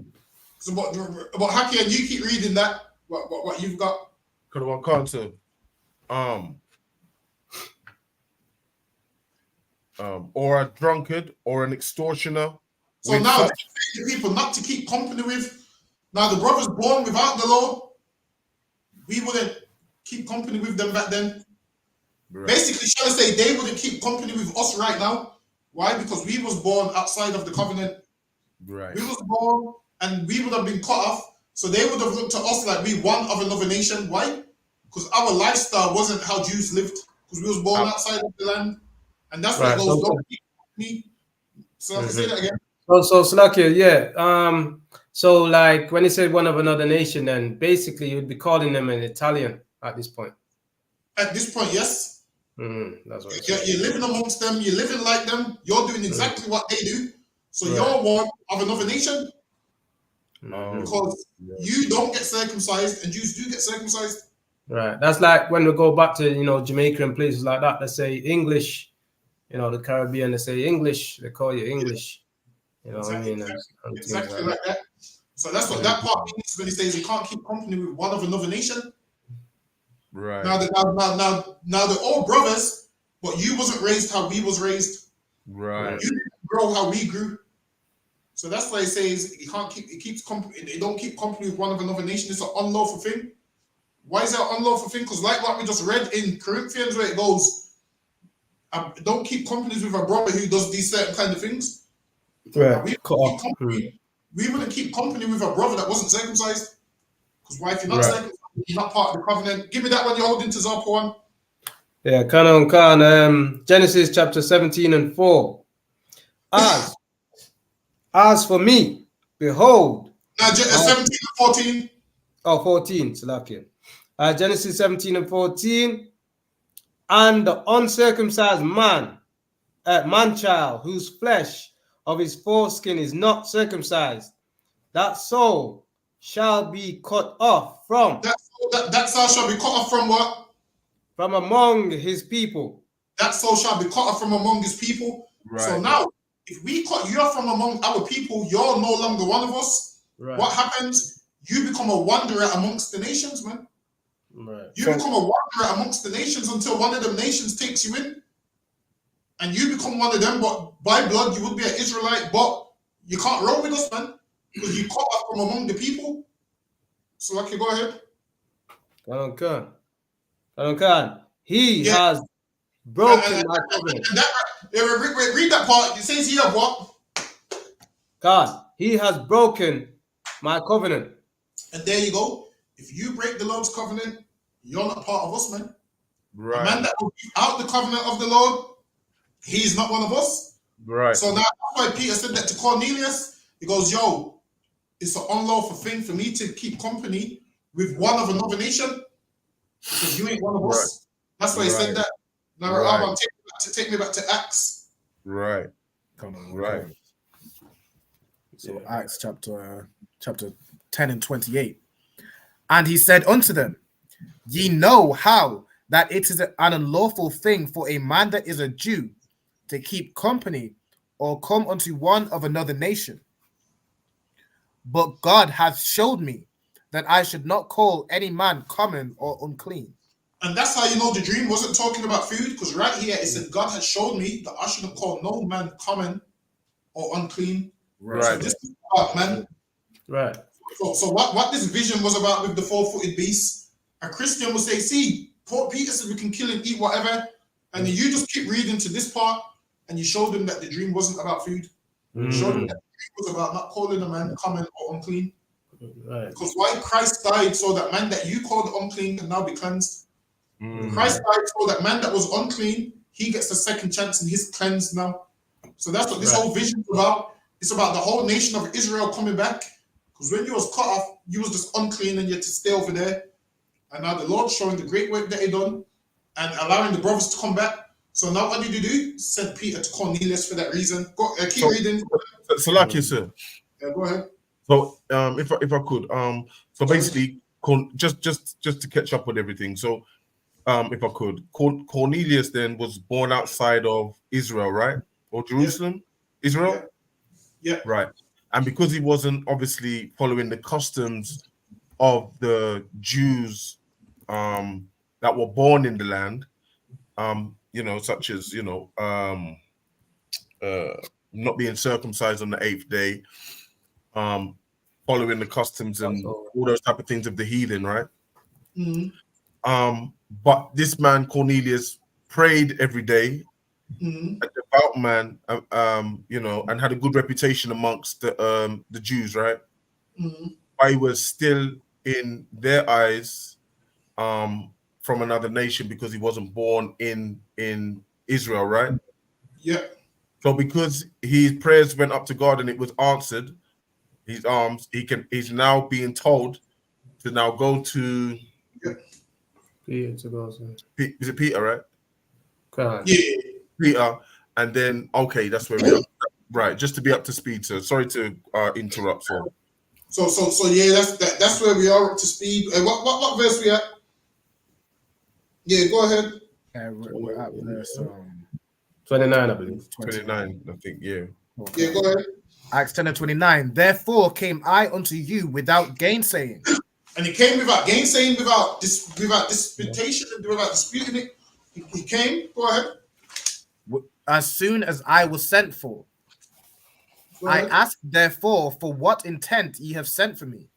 So but Haki, and you keep reading that. What you've got? Because I can't say, or a drunkard or an extortioner. So now the people not to keep company with. Now the brothers born without the law, we wouldn't keep company with them back then. Right. Basically, shall I say they wouldn't keep company with us right now. Why? Because we was born outside of the covenant. Right. We was born and we would have been cut off. So they would have looked at us like we one of another nation. Why? Because our lifestyle wasn't how Jews lived. Because we was born outside of the land. And that's what goes don't keep company. So say that again. So Slakia, yeah. So like when he said one of another nation, then basically you'd be calling them an Italian at this point. At this point, yes. That's what you're living amongst them, you're living like them, you're doing exactly what they do. So you're one of another nation. Because you don't get circumcised and Jews do get circumcised. Right. That's like when we go back to Jamaica and places like that, they say English, the Caribbean, they say English, they call you English. You know exactly, what I mean? Exactly like that. So that's what that part means when he says you can't keep company with one of another nation. Right. Now they're all brothers, but you wasn't raised how we was raised. Right. You didn't grow how we grew. So that's why it says you can't keep. They don't keep company with one of another nation. It's an unlawful thing. Why is that an unlawful thing? Because like what we just read in Corinthians, where it goes, don't keep companies with a brother who does these certain kind of things. Right. We wouldn't keep company with a brother that wasn't circumcised. Because why? If you're not circumcised, you're not part of the covenant. Give me that one you're holding to Zalpa 1. Yeah, Khan. Genesis chapter 17 and 4. As for me, behold. 17 and 14. Oh, 14, Salakia. Genesis 17 and 14. And the uncircumcised man-child, whose flesh of his foreskin is not circumcised, that soul shall be cut off from. That soul shall be cut off from what? From among his people. That soul shall be cut off from among his people. Right. So now, if we cut you off from among our people, you're no longer one of us. Right. What happens? You become a wanderer amongst the nations, man. Right. You become a wanderer amongst the nations until one of them nations takes you in. And you become one of them, but by blood, you would be an Israelite, but you can't roll with us, man. Because you cut off from among the people. So, okay, go ahead. Khan. He has broken my covenant. Read that part. It says here what? God, he has broken my covenant. And there you go. If you break the Lord's covenant, you're not part of us, man. Right. A man that will be out the covenant of the Lord, he's not one of us. Right. So now that's why Peter said that to Cornelius. He goes, yo, it's an unlawful thing for me to keep company with one of another nation because you ain't one of us. That's why he said that. Now, take me back to Acts. Right. Come on. Right. So Acts chapter 10 and 28. And he said unto them, ye know how that it is an unlawful thing for a man that is a Jew to keep company or come unto one of another nation. But God hath showed me that I should not call any man common or unclean. And that's how you know the dream wasn't talking about food, because right here it said God has showed me that I shouldn't call no man common or unclean. Right. So this is about man. Right. So what this vision was about with the four-footed beast, a Christian will say, see, Peter said we can kill and eat whatever, and then you just keep reading to this part, and you showed them that the dream wasn't about food. You showed them that the dream was about not calling a man common or unclean. Right. Because why Christ died so that man that you called unclean can now be cleansed. Christ died so that man that was unclean, he gets a second chance and he's cleansed now. So that's what this whole vision is about. It's about the whole nation of Israel coming back. Because when you was cut off, you was just unclean and you had to stay over there. And now the Lord showing the great work that he done and allowing the brothers to come back. So now what did he do? Sent Peter to Cornelius for that reason. Go, keep reading. Salakia, sir. Yeah, go ahead. So if I could, so basically, just to catch up with everything. So if I could, Cornelius then was born outside of Israel, right? Or Jerusalem? Israel? Yeah. Right. And because he wasn't obviously following the customs of the Jews that were born in the land, such as, not being circumcised on the 8th day, following the customs and all those type of things of the heathen, right? But this man, Cornelius, prayed every day, a devout man, and had a good reputation amongst the Jews, right? But he was still in their eyes from another nation because he wasn't born in Israel, right? Yeah. So because his prayers went up to God and it was answered, he's now being told to now go to Peter to go. Is it Peter, right? God. Yeah. Peter, and then that's where we are. Right, just to be up to speed, sir. Sorry to interrupt, sir. So yeah, that's where we are up to speed. What verse we at? Yeah, go ahead. We're at verse 29, I believe. 29, I think, yeah. Yeah, go ahead. Acts 10 and 29. Therefore came I unto you without gainsaying. And he came without gainsaying, without disputation, without disputing it. He came. Go ahead. As soon as I was sent for. I asked therefore for what intent ye have sent for me.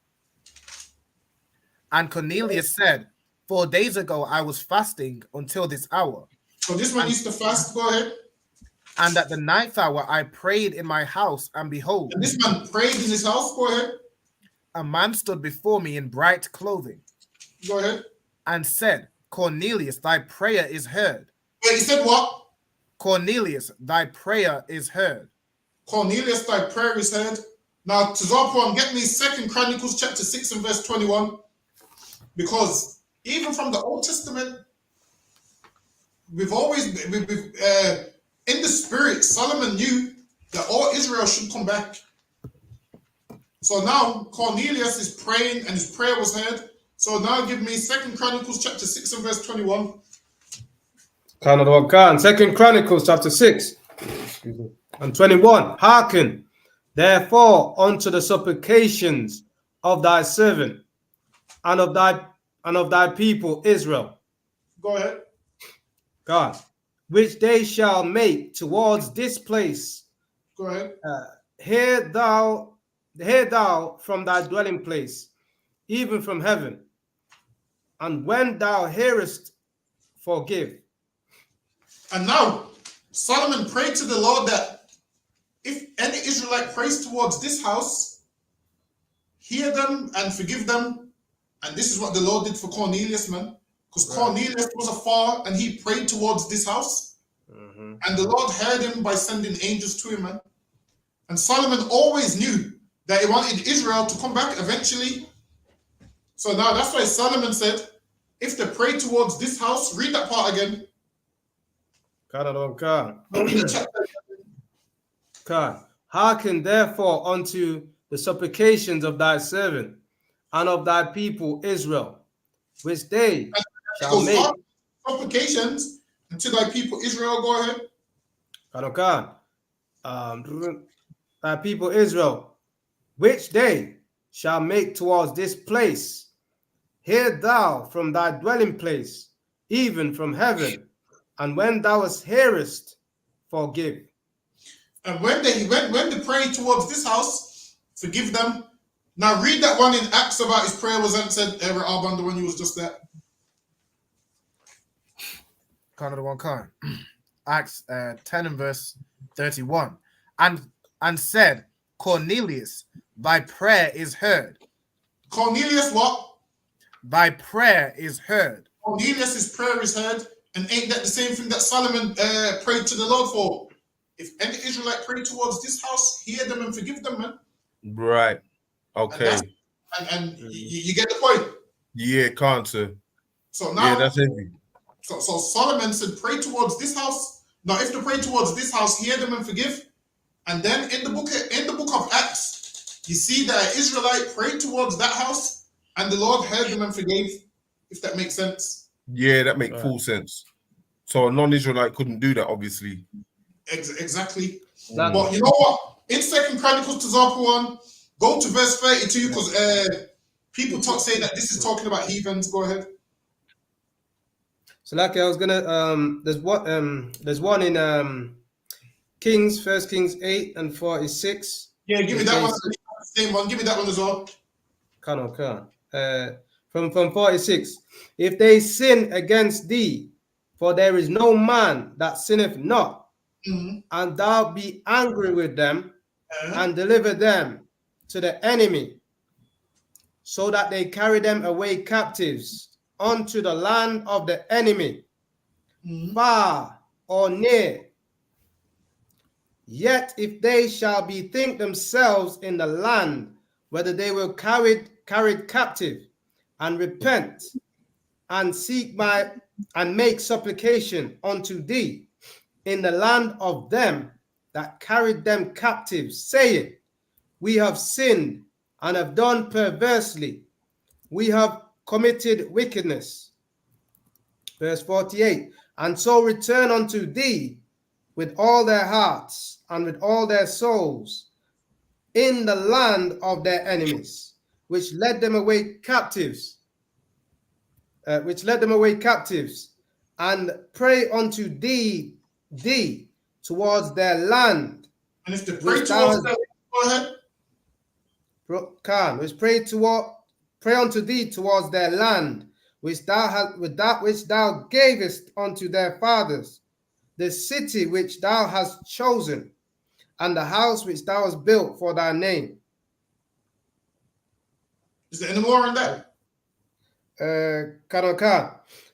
And Cornelius said, 4 days ago I was fasting until this hour. So this man used to fast. Go ahead. And at the 9th hour I prayed in my house, and behold. And this man prayed in his house. Go ahead. A man stood before me in bright clothing. Go ahead. And said, Cornelius, thy prayer is heard. Wait, he said what? Cornelius, thy prayer is heard. Cornelius, thy prayer is heard. Now, to Zarpon, get me 2 Chronicles chapter 6 and verse 21. Because even from the Old Testament, we've always, in the spirit, Solomon knew that all Israel should come back. So now Cornelius is praying and his prayer was heard. So now give me 2 Chronicles chapter 6 and verse 21. 2 Chronicles chapter 6 and 21. Hearken, therefore, unto the supplications of thy servant and of thy people Israel. Go ahead. God, which they shall make towards this place. Go ahead. Hear thou from thy dwelling place, even from heaven, and when thou hearest, forgive. And now Solomon prayed to the Lord that if any Israelite prays towards this house, hear them and forgive them. And this is what the Lord did for Cornelius, man. Because Cornelius was afar and he prayed towards this house. And the Lord heard him by sending angels to him, man. And Solomon always knew that he wanted Israel to come back eventually. So now that's why Solomon said, if they pray towards this house, read that part again. God, hearken therefore unto the supplications of thy servant and of thy people Israel, which they shall make. Supplications unto thy people Israel. Go ahead. Thy people Israel, which they shall make towards this place. Hear thou from thy dwelling place, even from heaven, and when thou hearest, forgive. And when they pray towards this house, forgive them. Now read that one in Acts about his prayer was answered, Alban, the one you was just there. Kind of the one kind. Acts 10 and verse 31. And said, Cornelius, thy prayer is heard. Cornelius what? Thy prayer is heard. Cornelius' prayer is heard. And ain't that the same thing that Solomon prayed to the Lord for? If any Israelite pray towards this house, hear them and forgive them, man. Right. Okay. And you get the point? Yeah, can't sir. So now, yeah, that's heavy. So Solomon said, pray towards this house. Now, if they pray towards this house, hear them and forgive. And then in the book of Acts, you see that an Israelite prayed towards that house, and the Lord heard them and forgave. If that makes sense. Yeah, that makes full sense. So a non-Israelite couldn't do that, obviously. Exactly. But you know what? In 2 Chronicles to Zappa 1, go to verse 32 because people say that this is talking about heathens. Go ahead. So like I was gonna there's one in Kings, 1 Kings 8 and 46. Yeah, give me that one. Same one. Give me that one as well. From 46. If they sin against thee, for there is no man that sinneth not, and thou be angry with them, and deliver them to the enemy, so that they carry them away captives unto the land of the enemy, far or near. Yet if they shall bethink themselves in the land, whether they were carried captive, and repent, and seek and make supplication unto thee in the land of them that carried them captives, saying, we have sinned and have done perversely, we have committed wickedness. Verse 48, and so return unto thee with all their hearts and with all their souls in the land of their enemies, which led them away captives, and pray unto thee towards their land. And if they pray towards them, go ahead. Pray unto thee towards their land, which thou hast, with that which thou gavest unto their fathers, the city which thou hast chosen, and the house which thou hast built for thy name. Is there any more in that?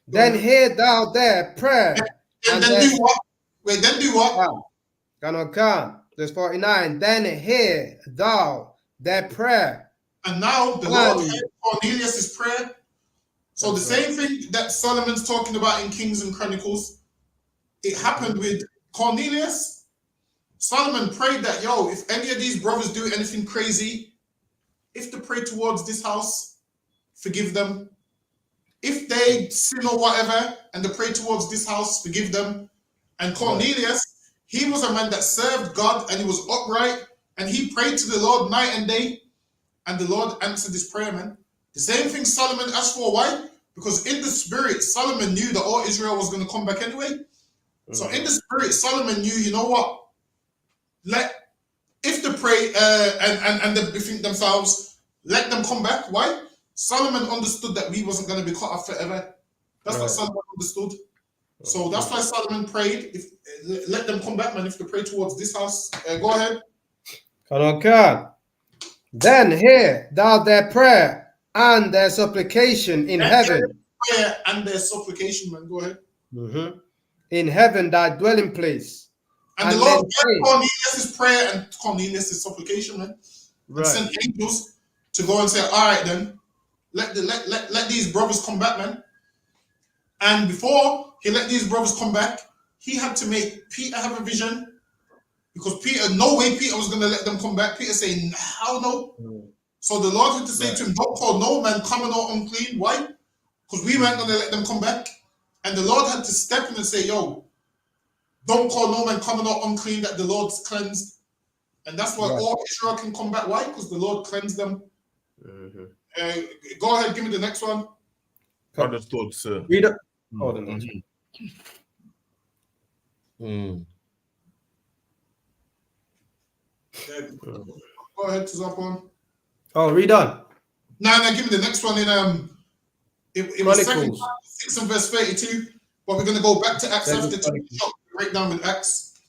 Then hear thou their prayer. And then do what? Wait, then do what? Verse 49. Then hear thou their prayer. And now the Lord heard Cornelius' prayer. So the same thing that Solomon's talking about in Kings and Chronicles, it happened with Cornelius. Solomon prayed that, yo, if any of these brothers do anything crazy, if they pray towards this house, forgive them. If they sin or whatever, and they pray towards this house, forgive them. And Cornelius, he was a man that served God, and he was upright, and he prayed to the Lord night and day, and the Lord answered his prayer, man. The same thing Solomon asked for. Why? Because in the spirit, Solomon knew that all Israel was going to come back anyway. So in the spirit, Solomon knew, you know what? If they pray and they bethink themselves, let them come back. Why? Solomon understood that we wasn't going to be cut off forever. That's what Solomon understood. So that's why Solomon prayed, let them come back, man, if they pray towards this house. Go ahead. Then hear thou their prayer and their supplication in heaven. Prayer and their supplication, man. Go ahead. In heaven, thy dwelling place. And the Lord heard Cornelius' prayer and Cornelius' supplication, man. And sent angels to go and say, all right, then, let these brothers come back, man. And before he let these brothers come back, he had to make Peter have a vision. Because Peter, no way Peter was going to let them come back. Peter saying, how no? So the Lord had to say to him, don't call no man common or unclean. Why? Because we weren't going to let them come back. And the Lord had to step in and say, yo, don't call no man common or unclean, that the Lord's cleansed. And that's why all Israel can come back. Why? Because the Lord cleansed them. Go ahead, give me the next one. Understood, sir. Read it. Hold on. Go ahead to Zapon. Oh, read on. No, give me the next one. It was second Chronicles. 6 and verse 32. But we're going to go back to Acts Second after to break down with Acts.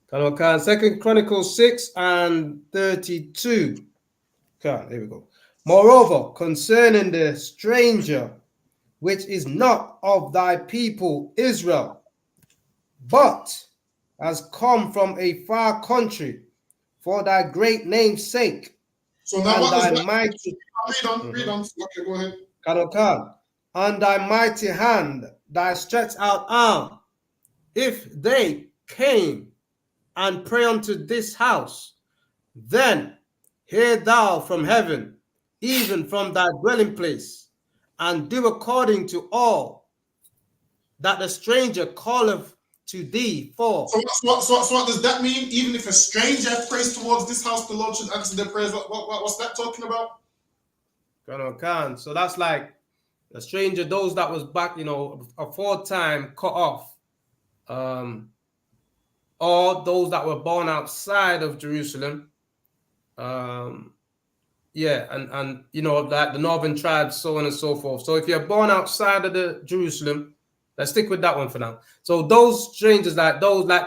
Second Chronicles 6 and 32. Okay, there we go. Moreover, concerning the stranger, which is not of thy people Israel, but has come from a far country for thy great name's sake. So now what thy does mighty read on. Okay, go ahead. And thy mighty hand, thy stretched out arm, if they came and pray unto this house, then hear thou from heaven, even from thy dwelling place, and do according to all that the stranger calleth to thee for. So what does that mean? Even if a stranger prays towards this house, the Lord should answer their prayers. What's that talking about? So that's like a stranger, those that was back, aforetime cut off, or those that were born outside of Jerusalem. And like the northern tribes, so on and so forth. So if you're born outside of the Jerusalem, let's stick with that one for now. So those strangers, like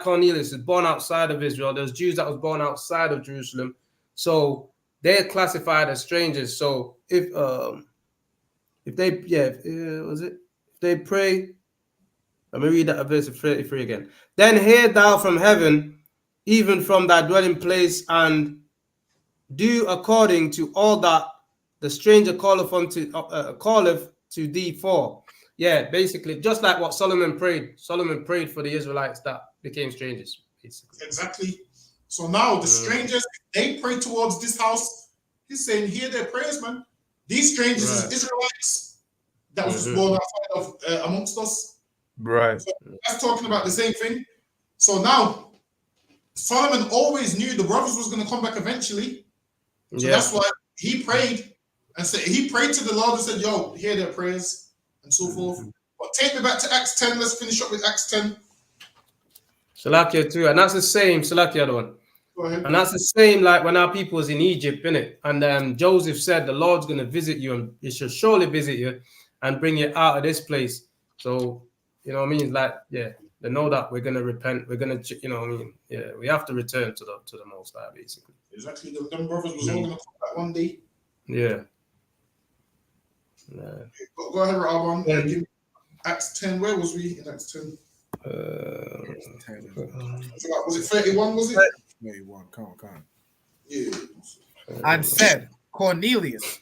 Cornelius, is born outside of Israel. There's Jews that was born outside of Jerusalem, so they're classified as strangers. So if they pray, let me read that verse 33 again. Then hear thou from heaven, even from thy dwelling place, and do according to all that the stranger calleth to thee for. Yeah, basically, just like what Solomon prayed. Solomon prayed for the Israelites that became strangers, basically. Exactly. So now the strangers, they pray towards this house. He's saying, hear their prayers, man. These strangers is Israelites that was just born outside of amongst us. Right. So that's talking about the same thing. So now, Solomon always knew the brothers was going to come back eventually. So that's why he prayed and said, he prayed to the Lord and said, yo, hear their prayers and so forth. But take me back to Acts 10. Let's finish up with Acts 10. Salakia too. And that's the same, Salakia, the one. Go ahead. And that's the same like when our people was in Egypt, innit? And Joseph said, the Lord's going to visit you and he shall surely visit you and bring you out of this place. So, you know what I mean? Like, yeah, they know that we're going to repent. We're going to, you know what I mean? Yeah, we have to return to the Most High, basically. Exactly. Them brothers was all going to come back one day. Yeah. Go ahead, Rabban. Acts 10. Where was we in Acts 10? Was it 31, was it? 31. Come on. Yeah. And said, Cornelius,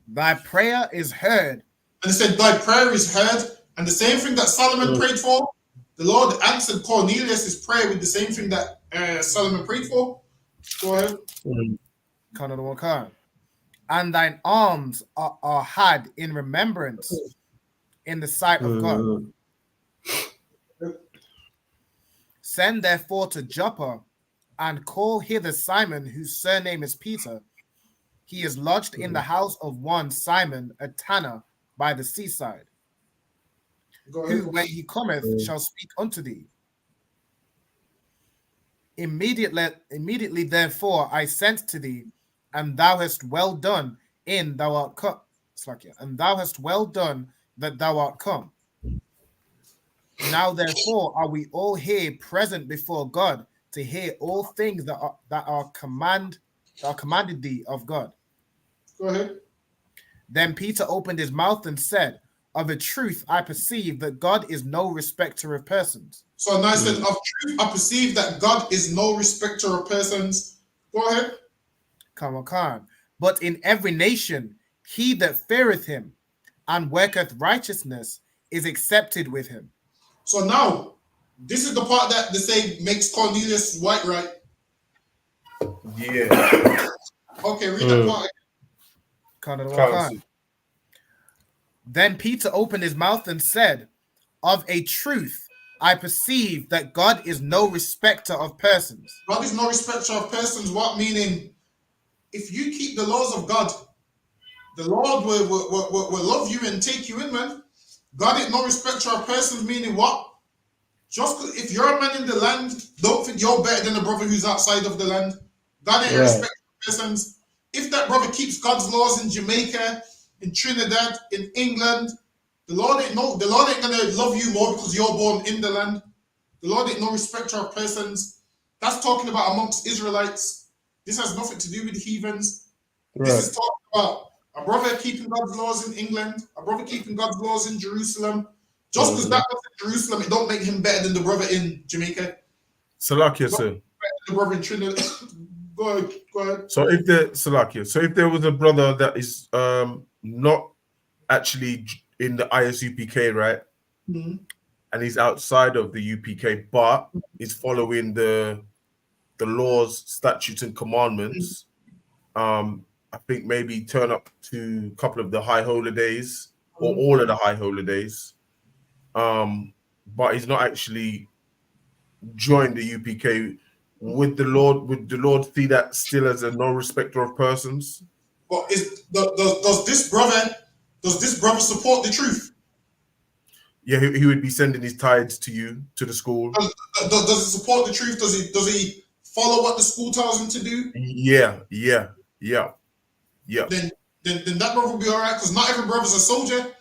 thy prayer is heard. And it said, thy prayer is heard. And the same thing that Solomon prayed for, the Lord answered Cornelius' prayer with the same thing that Solomon prayed for. Go ahead. And thine alms are had in remembrance in the sight of God. Send therefore to Joppa and call hither Simon, whose surname is Peter. He is lodged in the house of one Simon, a tanner by the seaside, who when he cometh shall speak unto thee. Immediately therefore I sent to thee, and thou hast well done in thou art come. And thou hast well done that thou art come. Now therefore are we all here present before God to hear all things that are commanded thee of God. Go ahead. Then Peter opened his mouth and said, of a truth I perceive that God is no respecter of persons. So now I said, of truth I perceive that God is no respecter of persons. Go ahead. Come on. But in every nation he that feareth him and worketh righteousness is accepted with him. So now, this is the part that they say makes Cornelius white, right? Yeah. Okay, read that part. Then Peter opened his mouth and said, of a truth I perceive that God is no respecter of persons. God is no respecter of persons. What? Meaning, if you keep the laws of God, the Lord will love you and take you in, man. God is no respecter of persons, meaning what? Just if you're a man in the land, don't think you're better than a brother who's outside of the land. God ain't respecter of persons. if that brother keeps God's laws in Jamaica, in Trinidad, in England, the Lord ain't gonna love you more because you're born in the land. The Lord ain't no respecter of persons. That's talking about amongst Israelites. This has nothing to do with the heathens. Right. This is talking about a brother keeping God's laws in England, a brother keeping God's laws in Jerusalem. Just because that was in Jerusalem, it don't make him better than the brother in Jamaica. Salakia, sir. The brother in Trinidad. Go ahead. So if there was a brother that is not actually in the ISUPK, right? Mhm. And he's outside of the UPK, but is following the laws, statutes, and commandments. I think maybe turn up to a couple of the high holidays or all of the high holidays. But he's not actually joined the UPK. Would the Lord see that still as a no respecter of persons? But does this brother support the truth? Yeah, he would be sending his tithes to you, to the school. Does he support the truth? Does he follow what the school tells him to do? Yeah. Then that brother will be all right, because not every brother's a soldier.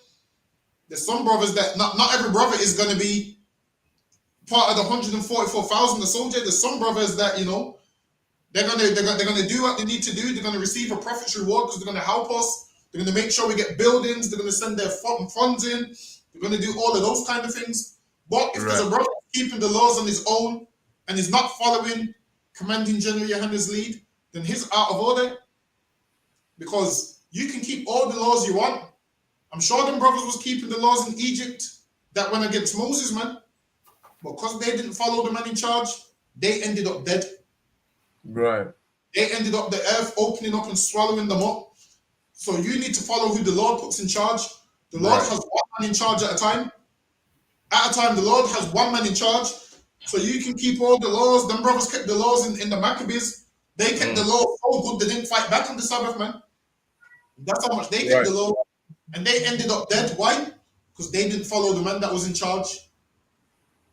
There's some brothers that not every brother is going to be part of the 144,000 a soldier. There's some brothers that they're gonna do what they need to do. They're gonna receive a prophet's reward because they're gonna help us. They're gonna make sure we get buildings. They're gonna send their funds in. They're gonna do all of those kind of things. But if there's a brother keeping the laws on his own and is not following Commanding General Yohanna's lead, then he's out of order. Because you can keep all the laws you want. I'm sure them brothers was keeping the laws in Egypt that went against Moses, man. But because they didn't follow the man in charge, they ended up dead. Right. They ended up the earth opening up and swallowing them up. So you need to follow who the Lord puts in charge. The Lord has one man in charge at a time. At a time, the Lord has one man in charge. So you can keep all the laws. Them brothers kept the laws in the Maccabees. They kept the law so good they didn't fight back on the Sabbath, man. That's how much they kept the law. And they ended up dead. Why? Because they didn't follow the man that was in charge.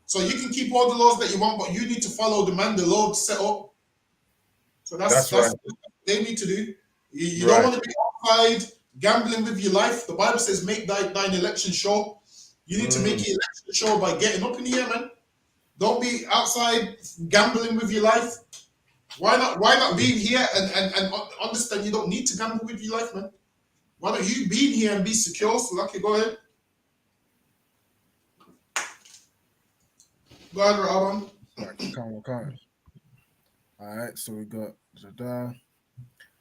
So you can keep all the laws that you want, but you need to follow the man the Lord set up. So that's what they need to do. You don't want to be outside gambling with your life. The Bible says make thine election sure. You need to make your election sure by getting up in here, man. Don't be outside gambling with your life. Why not be here and understand you don't need to gamble with your life, man? Why don't you be in here and be secure? So Lucky, go ahead. Go ahead, Aaron. Come. All right, so we got.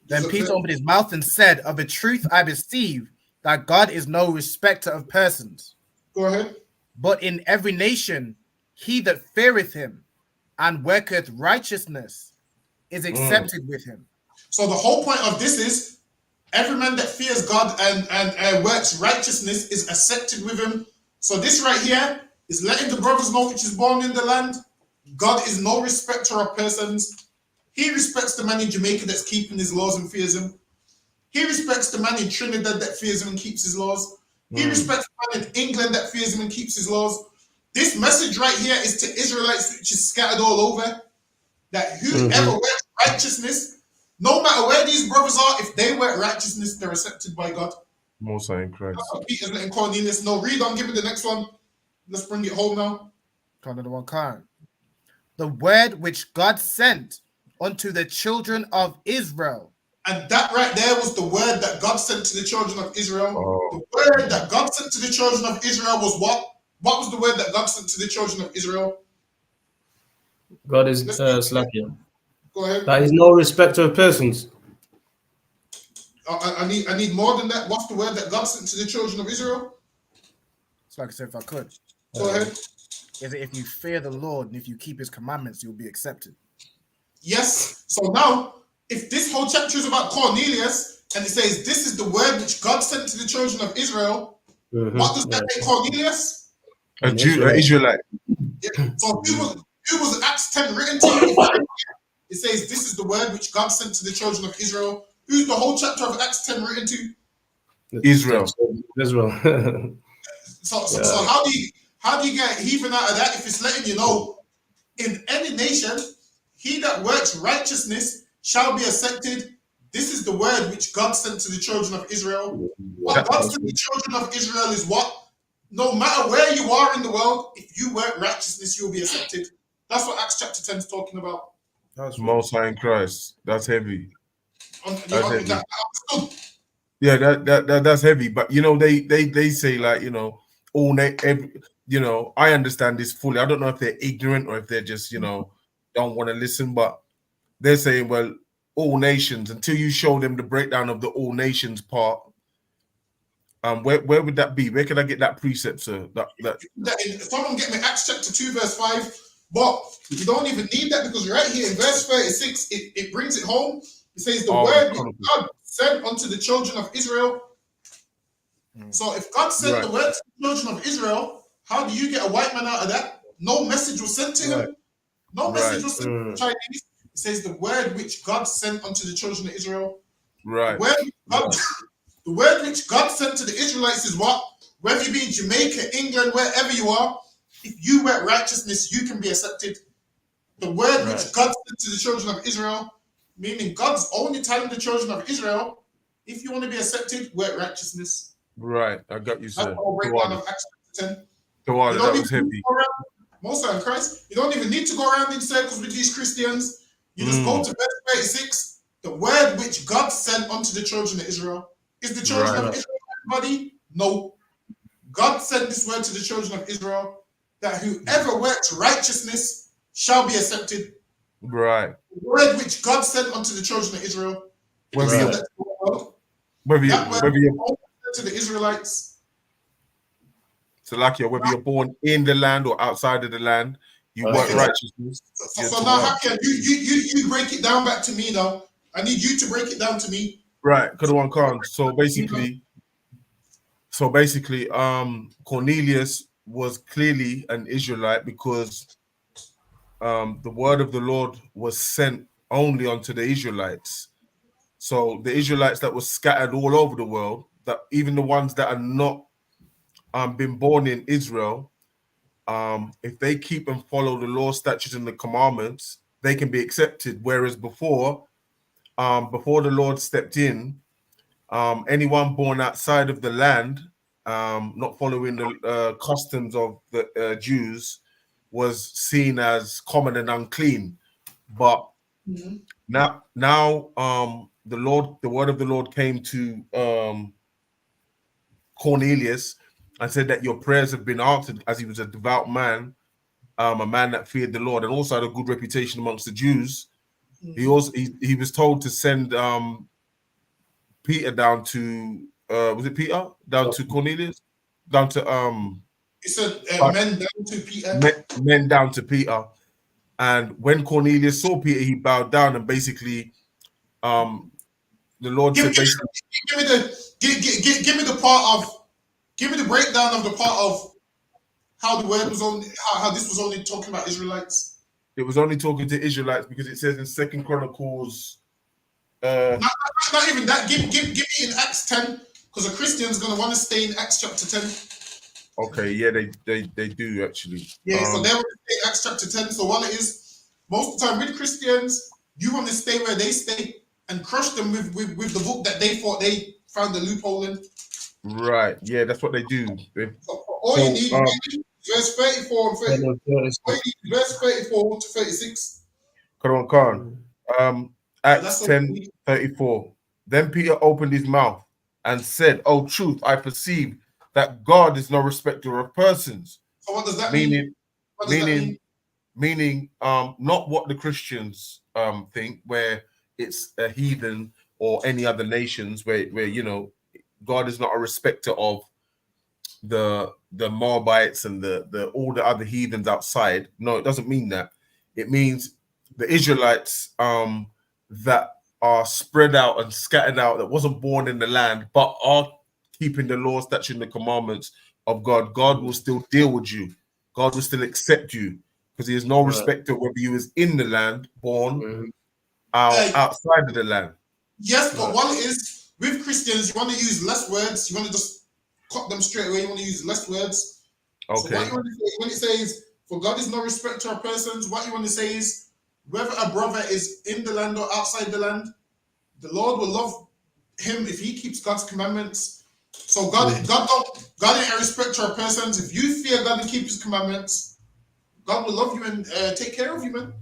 Then Peter opened his mouth and said, "Of a truth I perceive that God is no respecter of persons. Go ahead. But in every nation, he that feareth him and worketh righteousness is accepted with him." So the whole point of this is every man that fears God and works righteousness is accepted with him. So this right here is letting the brothers know which is born in the land. God is no respecter of persons. He respects the man in Jamaica that's keeping his laws and fears him. He respects the man in Trinidad that fears him and keeps his laws. He respects the man in England that fears him and keeps his laws. This message right here is to Israelites, which is scattered all over, that whoever works righteousness, no matter where these brothers are, if they work righteousness, they're accepted by God. Most in Christ. That's what Peter's letting Cornelius know. Read on, give me the next one. Let's bring it home now. The word which God sent unto the children of Israel. And that right there was the word that God sent to the children of Israel. The word that God sent to the children of Israel was what? What was the word that God sent to the children of Israel? God is Slakia. Go ahead. That is no respecter of persons. I need more than that. What's the word that God sent to the children of Israel? So like I said, if I could. Go ahead. Is it if you fear the Lord and if you keep his commandments, you'll be accepted. Yes. So now, if this whole chapter is about Cornelius, and it says this is the word which God sent to the children of Israel, what does that make Cornelius? A Jew, an Israelite. Yeah. So who was Acts 10 written to? It says this is the word which God sent to the children of Israel. Who's the whole chapter of Acts 10 written to? Israel. So how do you get heathen out of that if it's letting you know in any nation he that works righteousness shall be accepted This is the word which God sent to the children of Israel. What God sent the children of Israel is what? No matter where you are in the world, if you work righteousness, you'll be accepted. That's what Acts chapter 10 is talking about. That's Most High in Christ. That's heavy. That's heavy. Yeah, that's heavy. But you know, they say like, you know, you know, I understand this fully. I don't know if they're ignorant or if they're just, you know, don't want to listen, but they're saying, well, all nations, until you show them the breakdown of the all nations part. Where would that be? Where can I get that precept, sir? Someone get me Acts chapter 2, verse 5. But you don't even need that, because right here in verse 36, it brings it home. It says the word which God sent unto the children of Israel. So if God sent the word to the children of Israel, how do you get a white man out of that? No message was sent to him. No message was sent to the Chinese. It says the word which God sent unto the children of Israel. Right. The word which God sent to the Israelites is what? Whether you be in Jamaica, England, wherever you are, if you work righteousness, you can be accepted. The word which God sent to the children of Israel, meaning God's only telling the children of Israel, if you want to be accepted, work righteousness. Right, I got you, sir. That's the whole breakdown of Acts 10. That was heavy. Most of Christ, you don't even need to go around in circles with these Christians. You just go to verse 36. The word which God sent unto the children of Israel. Is the children of Israel everybody? No. God sent this word to the children of Israel, that whoever works righteousness shall be accepted. Right. The word which God sent unto the children of Israel. Whether you're to the Israelites. So like whether you're born in the land or outside of the land, you work righteousness. So now, Hakim, you break it down back to me now. I need you to break it down to me. Right, because one can't. So basically, Cornelius was clearly an Israelite, because the word of the Lord was sent only unto the Israelites. So the Israelites that were scattered all over the world, that even the ones that are not been born in Israel, if they keep and follow the law, statutes, and the commandments, they can be accepted. Whereas before the Lord stepped in, anyone born outside of the land, not following the customs of the Jews, was seen as common and unclean. But now, the word of the Lord came to Cornelius and said that your prayers have been answered, as he was a devout man, a man that feared the Lord, and also had a good reputation amongst the Jews. He was told to send Peter down to was it Peter down to Cornelius, down to He said men down to Peter. Men down to Peter. And when Cornelius saw Peter, he bowed down, and basically the Lord said basically, give me the breakdown of the part of how the word was only how this was only talking about Israelites. It was only talking to Israelites because it says in 2 Chronicles. Not even that. Give me in Acts 10, because a Christian's gonna want to stay in Acts chapter 10. Okay, yeah, they do actually. Yeah, so they want to stay in Acts chapter 10. So what it is, most of the time with Christians, you want to stay where they stay and crush them with the book that they thought they found the loophole in. Right. Yeah, that's what they do. So all you need is verse 34 and 30. All you need is verse 34 to 36. Acts 10:34. Then Peter opened his mouth and said, "Oh, truth, I perceive that God is no respecter of persons." So what does that mean? Meaning, not what the Christians think, where it's a heathen or any other nations, where you know God is not a respecter of the Moabites and the all the other heathens outside. No, it doesn't mean that. It means the Israelites that are spread out and scattered out, that wasn't born in the land, but are keeping the law, statutes, and the commandments of God. God will still deal with you. God will still accept you, because he has no respect to whether you was in the land, born outside of the land. Yes, but one is with Christians, you want to use less words. You want to just cut them straight away. You want to use less words. Okay. So what you want to say when it says, "For God is no respecter of persons," what you want to say is, whether a brother is in the land or outside the land, the Lord will love him if he keeps God's commandments. So God ain't a respecter of persons. If you fear God and keep his commandments, God will love you and take care of you, man.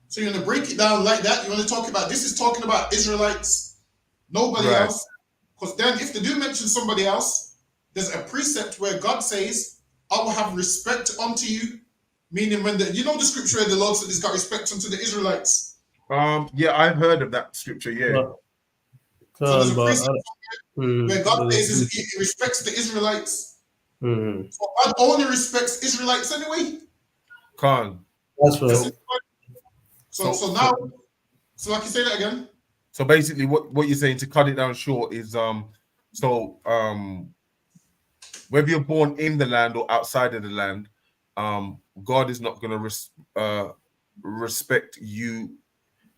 So you're gonna break it down like that. You want to talk about this is talking about Israelites, nobody else. Because then if they do mention somebody else, there's a precept where God says, I will have respect unto you. Meaning when the scripture where the Lord said he's got respect unto the Israelites. Yeah, I've heard of that scripture, yeah. So there's a precept where God says he respects the Israelites. So God only respects Israelites anyway. That's right. So now, like you say that again. So basically, what you're saying, to cut it down short, is whether you're born in the land or outside of the land, God is not going to respect you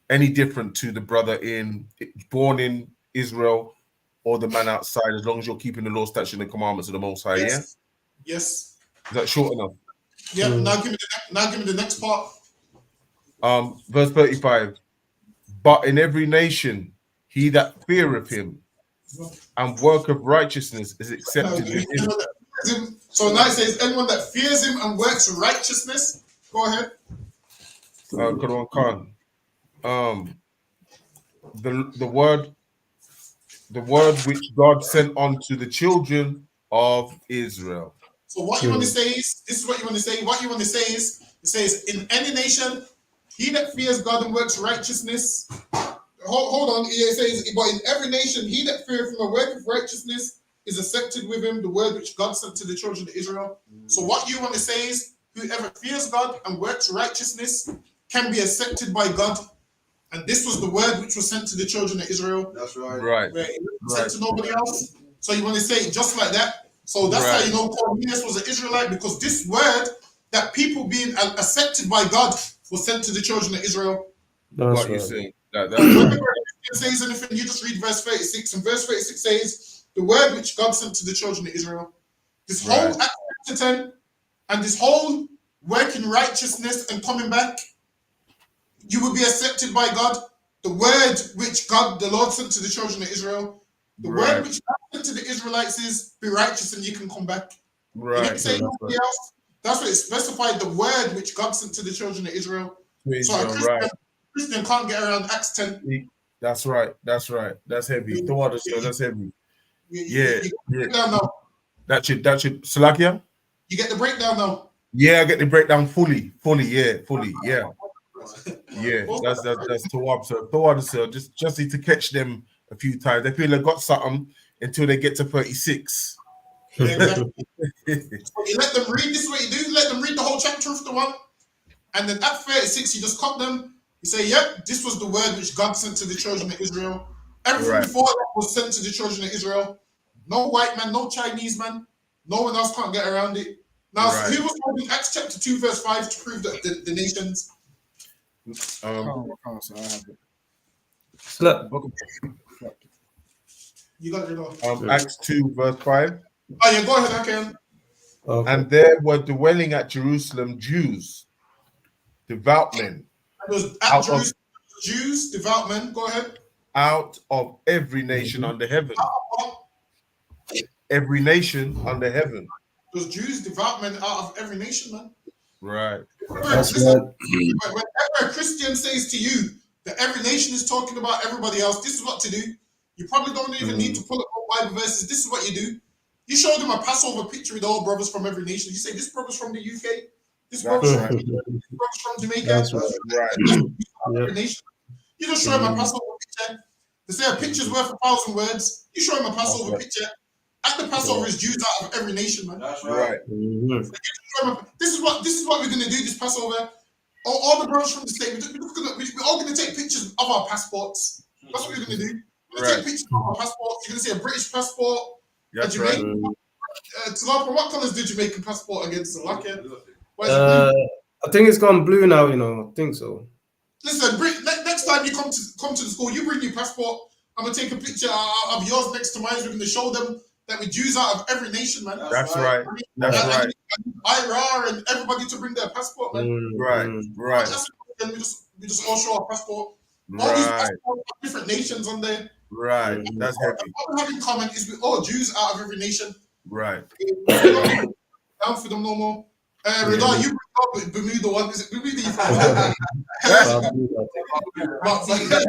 any different to the brother born in Israel or the man outside, as long as you're keeping the law, statutes, and the commandments of the Most High. Yes. Yeah. Yes. Is that short enough? Yeah. Now give me the next part. Verse 35. But in every nation, he that feareth him and work of righteousness is accepted with him. So now it says, anyone that fears him and works righteousness. Go ahead. The word which God sent unto the children of Israel. So what you want to say is, this is what you want to say. What you want to say is, it says, in any nation, he that fears God and works righteousness. Hold on. It says, but in every nation, he that feareth him and worketh righteousness is accepted with him, the word which God sent to the children of Israel. So what you want to say is, whoever fears God and works righteousness can be accepted by God. And this was the word which was sent to the children of Israel. That's right. Right. Where it was sent to nobody else. So you want to say it just like that. So that's how you know Cornelius was an Israelite, because this word that people being accepted by God was sent to the children of Israel. That's what you saying. Whenever it says anything, you just read verse 36, and verse 36 says, the word which God sent to the children of Israel. This whole Acts chapter 10 and this whole working righteousness and coming back, you will be accepted by God. The word which God, the Lord, sent to the children of Israel, the word which God sent to the Israelites is, be righteous and you can come back. Right. It didn't say nobody else. That's what it specified, the word which God sent to the children of Israel. So a Christian can't get around Acts 10. That's right. That's right. That's heavy. That's heavy. Yeah. That should Salakia? You get the breakdown now? Yeah, I get the breakdown fully. Yeah. Yeah. That's Tawab, sir. Tawab, sir. Just need to catch them a few times. They feel they got something until they get to 36. Yeah, exactly. So you let them read, this is what you do, let them read the whole chapter of the one, and then at 36 you just cut them. You say, yep, this was the word which God sent to the children of Israel. Everything before that was sent to the children of Israel. No white man, no Chinese man. No one else can't get around it. Now, who was holding Acts chapter 2, verse 5 to prove that the nations? I have it. You got it. Acts 2, verse 5. Oh, yeah, go ahead, I can. Okay. And there were dwelling at Jerusalem Jews, devout men. Jews, devout men. Go ahead. Out of every nation under heaven. Every nation under heaven. Those Jews, devout men out of every nation, man. Right. Whenever a Christian says to you that every nation is talking about everybody else, this is what to do. You probably don't even need to pull up Bible verses. This is what you do. You show them a Passover picture with all brothers from every nation. You say, this brother's from the UK. This brother's from Jamaica. That's right. Nation. You just show him a Passover picture. They say a picture's worth 1,000 words. You show him a Passover picture. At the Passover is Jews out of every nation, man. That's right. This is what we're gonna do this Passover. All the brothers from the state, we're all gonna take pictures of our passports. That's what we're gonna do. We're gonna take pictures of our passports. You're gonna see a British passport, a Jamaican. What colours did Jamaican passport against? I think it's gone blue now. I think so. Listen, next time you come to the school, you bring your passport. I'm gonna take a picture of yours next to mine. We're gonna show them that we Jews out of every nation, man. That's right. That's right. IRA and everybody to bring their passport, man. Right. We just all show our passport. All these Right. different nations on there. Right. That's heavy. What we have in common is we all Jews out of every nation. Right. Down for them no more. Rida, you bring up Bermuda one. Is it Bermuda?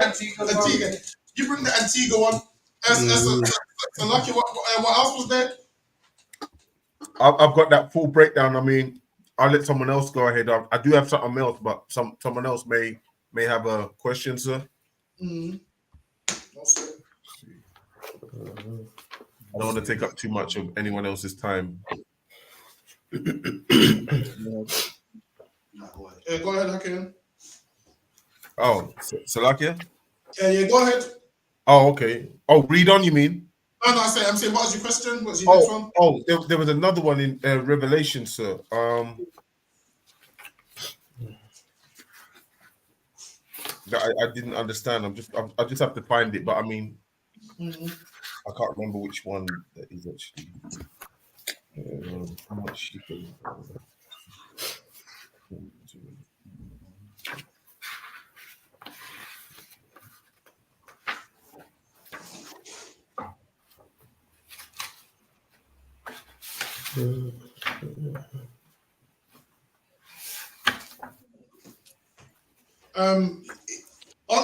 Antigua. You bring the Antigua one. So lucky. What else was there? I've got that full breakdown. I mean, I'll let someone else go ahead. I do have something else, but someone else may have a question, sir. I don't want to take up too much of anyone else's time. Go ahead, Hakim. Oh, Salakia? Yeah, go ahead. Oh, okay. Oh, read on, you mean? No, I'm saying, what was your question? What's your next one? Oh, there was another one in Revelation, sir. That I didn't understand. I just have to find it, but I mean, I can't remember which one that is actually. How much you can.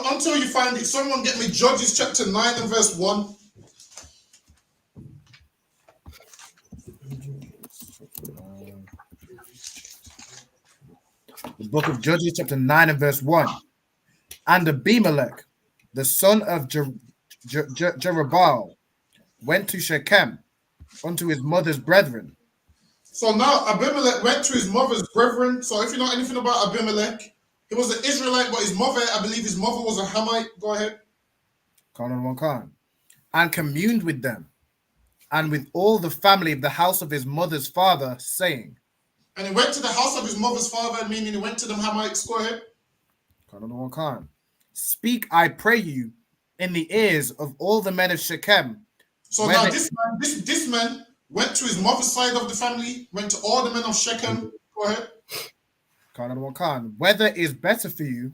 Until you find it, someone get me Judges chapter 9 and verse 1. The book of Judges, chapter 9 and verse 1. And Abimelech, the son of Jerubbaal, went to Shechem unto his mother's brethren. So now Abimelech went to his mother's brethren. So if you know anything about Abimelech, he was an Israelite, but his mother, I believe his mother was a Hamite. Go ahead. And communed with them, and with all the family of the house of his mother's father, saying. And he went to the house of his mother's father, meaning he went to them Hamites. Go ahead. Speak, I pray you, in the ears of all the men of Shechem. So now this man went to his mother's side of the family, went to all the men of Shechem. Go ahead. Whether it is better for you,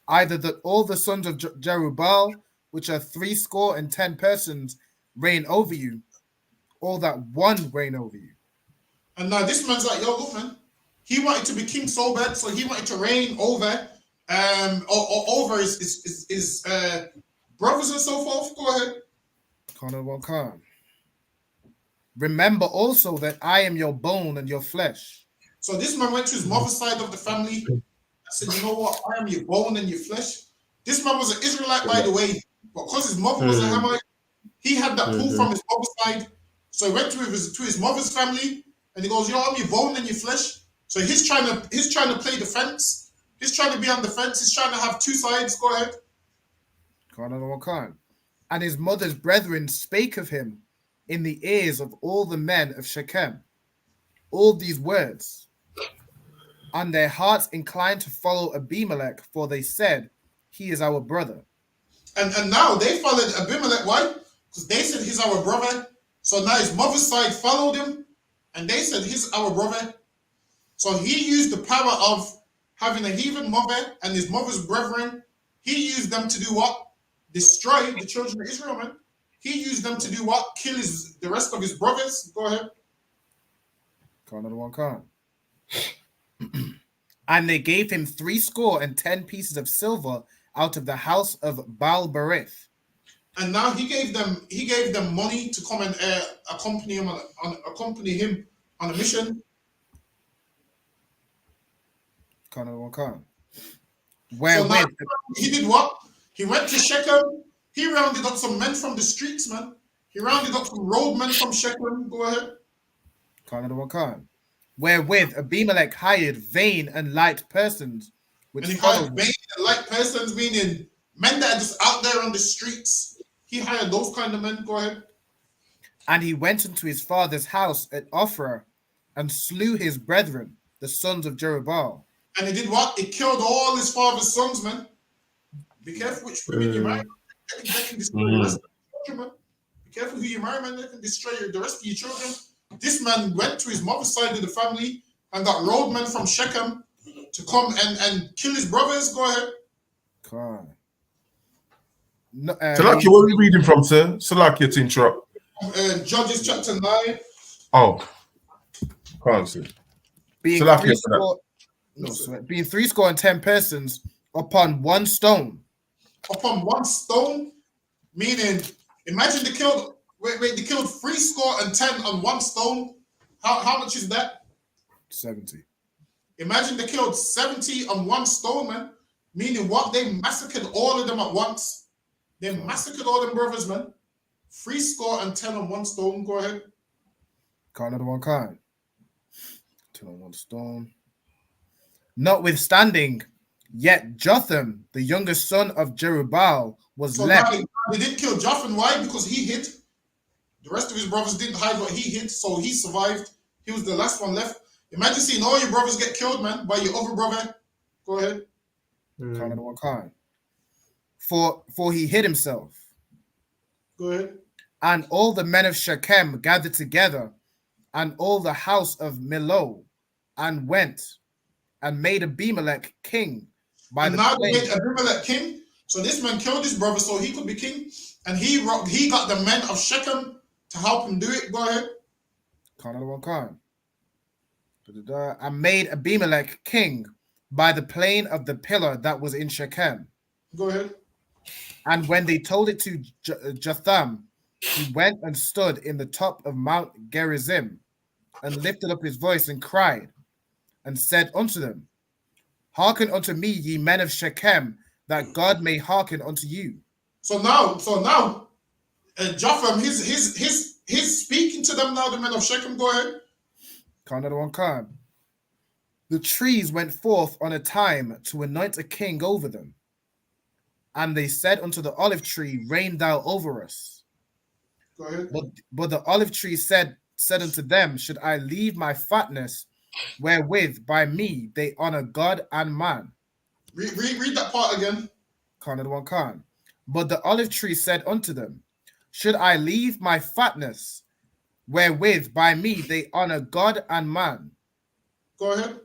either that all the sons of Jerubbaal, which are 70 persons, reign over you, or that one reign over you. And now this man's like, yo, look, man, he wanted to be king so bad, so he wanted to reign over over his brothers and so forth. Go ahead. Remember also that I am your bone and your flesh. So this man went to his mother's side of the family and said, you know what, I am your bone and your flesh. This man was an Israelite, by the way, but because his mother was a Hamite, he had that pull from his mother's side. So he went to his mother's family and he goes, yo, I'm your bone and your flesh. So he's trying to play the fence. He's trying to be on the fence. He's trying to have two sides. Go ahead. And his mother's brethren spake of him in the ears of all the men of Shechem all these words. And their hearts inclined to follow Abimelech, for they said, he is our brother. And now they followed Abimelech. Why? Because they said he's our brother. So now his mother's side followed him, and they said he's our brother. So he used the power of having a heathen mother and his mother's brethren. He used them to do what? Destroy the children of Israel, man. He used them to do what? Kill the rest of his brothers. Go ahead. And they gave him 70 pieces of silver out of the house of Baal-berith. And now he gave them money to come and accompany him on a mission. So now he did what? He went to Shechem. He rounded up some men from the streets, man. He rounded up some roadmen from Shechem. Go ahead. Wherewith Abimelech hired vain and light persons. And he hired vain and light persons, meaning men that are just out there on the streets. He hired those kind of men. Go ahead. And he went into his father's house at Ophrah and slew his brethren, the sons of Jerubbaal. And he did what? He killed all his father's sons, man. Be careful which women you marry. They can destroy the rest of your children, man. Be careful who you marry, man. They can destroy the rest of your children. This man went to his mother's side of the family and got roadmen from Shechem to come and kill his brothers. Go ahead. Salakia, what are we reading from, sir? Salakia to interrupt. Judges chapter 9. Oh, can't see. Being Salakia being 70 persons upon one stone. Upon one stone, meaning, imagine they killed. They killed 70 on one stone. How much is that? 70. Imagine they killed 70 on one stone, man. Meaning what? They massacred all of them at once. They massacred all them brothers, man. 70 on one stone. Go ahead. Can't of one kind. 10 on one stone. Notwithstanding, yet Jotham, the youngest son of Jerubbaal, was left. They didn't kill Jotham. Why? Because he hid. The rest of his brothers didn't hide what he hid, so he survived. He was the last one left. Imagine seeing all your brothers get killed, man, by your other brother. Go ahead. Kind of one kind. For he hid himself. Go ahead. And all the men of Shechem gathered together, and all the house of Milo, and went and made Abimelech king. Now they made Abimelech king. So this man killed his brother so he could be king, and he got the men of Shechem to help him do it. Go ahead. Kind of one kind. And made Abimelech king by the plain of the pillar that was in Shechem. Go ahead. And when they told it to Jotham, he went and stood in the top of Mount Gerizim, and lifted up his voice and cried, and said unto them, Hearken unto me, ye men of Shechem, that God may hearken unto you. So now, Jotham, he's speaking to them now, the men of Shechem. Go ahead. The trees went forth on a time to anoint a king over them. And they said unto the olive tree, Reign thou over us. Go ahead. But the olive tree said unto them, Should I leave my fatness, wherewith by me they honor God and man? Read that part again. But the olive tree said unto them, Should I leave my fatness, wherewith by me they honor God and man? Go ahead.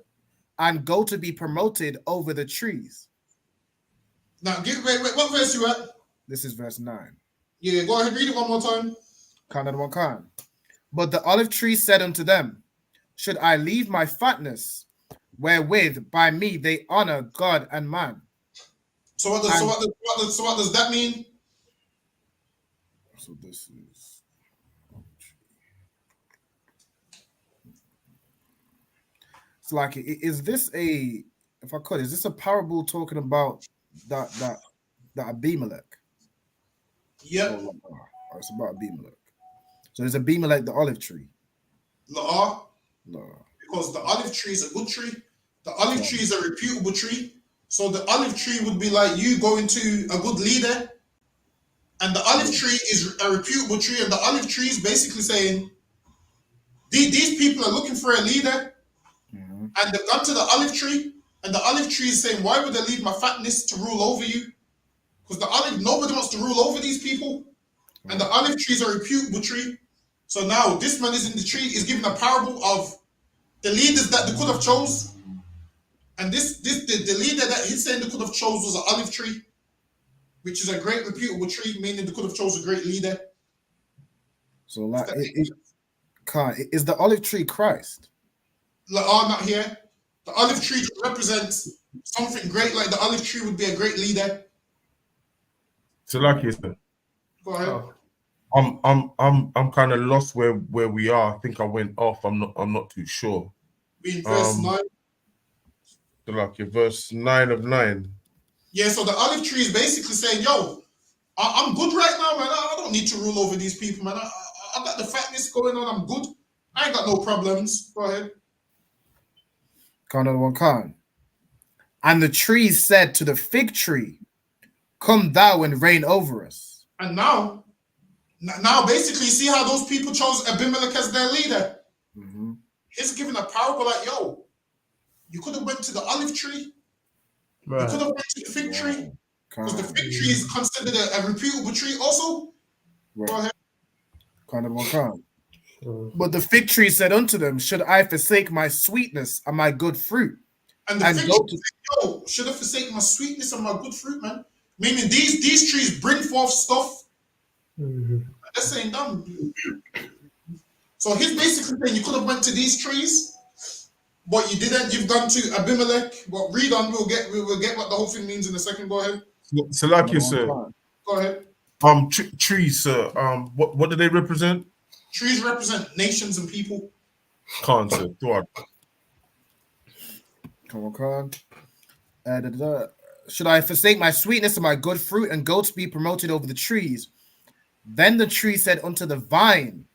And go to be promoted over the trees. Now, wait, what verse you at? This is verse 9. Yeah, go ahead, read it one more time. But the olive tree said unto them, Should I leave my fatness, wherewith by me they honor God and man? So what does that mean? So this is it's like, is this a parable talking about that Abimelech? Yep. It's about Abimelech. So there's Abimelech, the olive tree. No. Because the olive tree is a good tree. The olive tree is a reputable tree. So the olive tree would be like you going to a good leader. And the olive tree is a reputable tree. And the olive tree is basically saying, these people are looking for a leader. And they've gone to the olive tree. And the olive tree is saying, why would I leave my fatness to rule over you? Because nobody wants to rule over these people. And the olive tree is a reputable tree. So now this man is in the tree, is giving a parable of the leaders that they could have chose. And the leader that he's saying they could have chose was an olive tree, which is a great reputable tree, meaning they could have chose a great leader. So like, is the olive tree Christ? Not here. The olive tree represents something great, like the olive tree would be a great leader. So like you said, go ahead. I'm kind of lost where we are. I think I went off. I'm not too sure. In verse 9. So like your verse 9 of 9. Yeah, so the olive tree is basically saying, yo, I'm good right now, man. I don't need to rule over these people, man. I got the fatness going on. I'm good. I ain't got no problems. Go ahead. And the tree said to the fig tree, Come thou and reign over us. And now basically, see how those people chose Abimelech as their leader? He's giving a parable like, yo, you could have went to the olive tree. Right. You could have went to the fig tree. Because the fig tree is considered a reputable tree also. Right. Go ahead. But the fig tree said unto them, Should I forsake my sweetness and my good fruit? And the fig tree said, yo, should I forsake my sweetness and my good fruit, man? Meaning these trees bring forth stuff. That's saying done. So he's basically saying you could have went to these trees, but you didn't. You've gone to Abimelech. But read on. We'll get what the whole thing means in a second. Go ahead. Salakia, sir. Go ahead. Trees, sir. What do they represent? Trees represent nations and people. Khan, sir. Go on. Come on, Khan. Should I forsake my sweetness and my good fruit, and goats be promoted over the trees? Then the tree said unto the vine,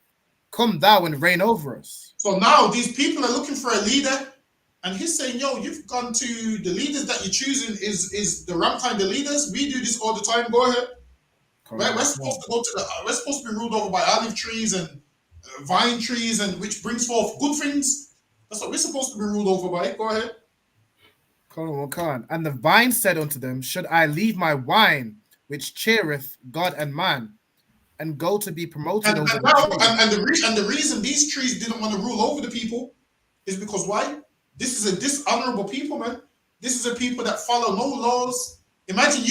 come thou and reign over us. So now these people are looking for a leader, and he's saying, yo, you've gone to the leaders that you're choosing is the Ramtime the leaders. We do this all the time. Go ahead. We're supposed to go to we're supposed to be ruled over by olive trees and vine trees, and which brings forth good things. That's what we're supposed to be ruled over by. Go ahead. And the vine said unto them, should I leave my wine, which cheereth God and man, and go to be promoted over the reason these trees didn't want to rule over the people is because why? This is a dishonorable people, man. This is a people that follow no laws. Imagine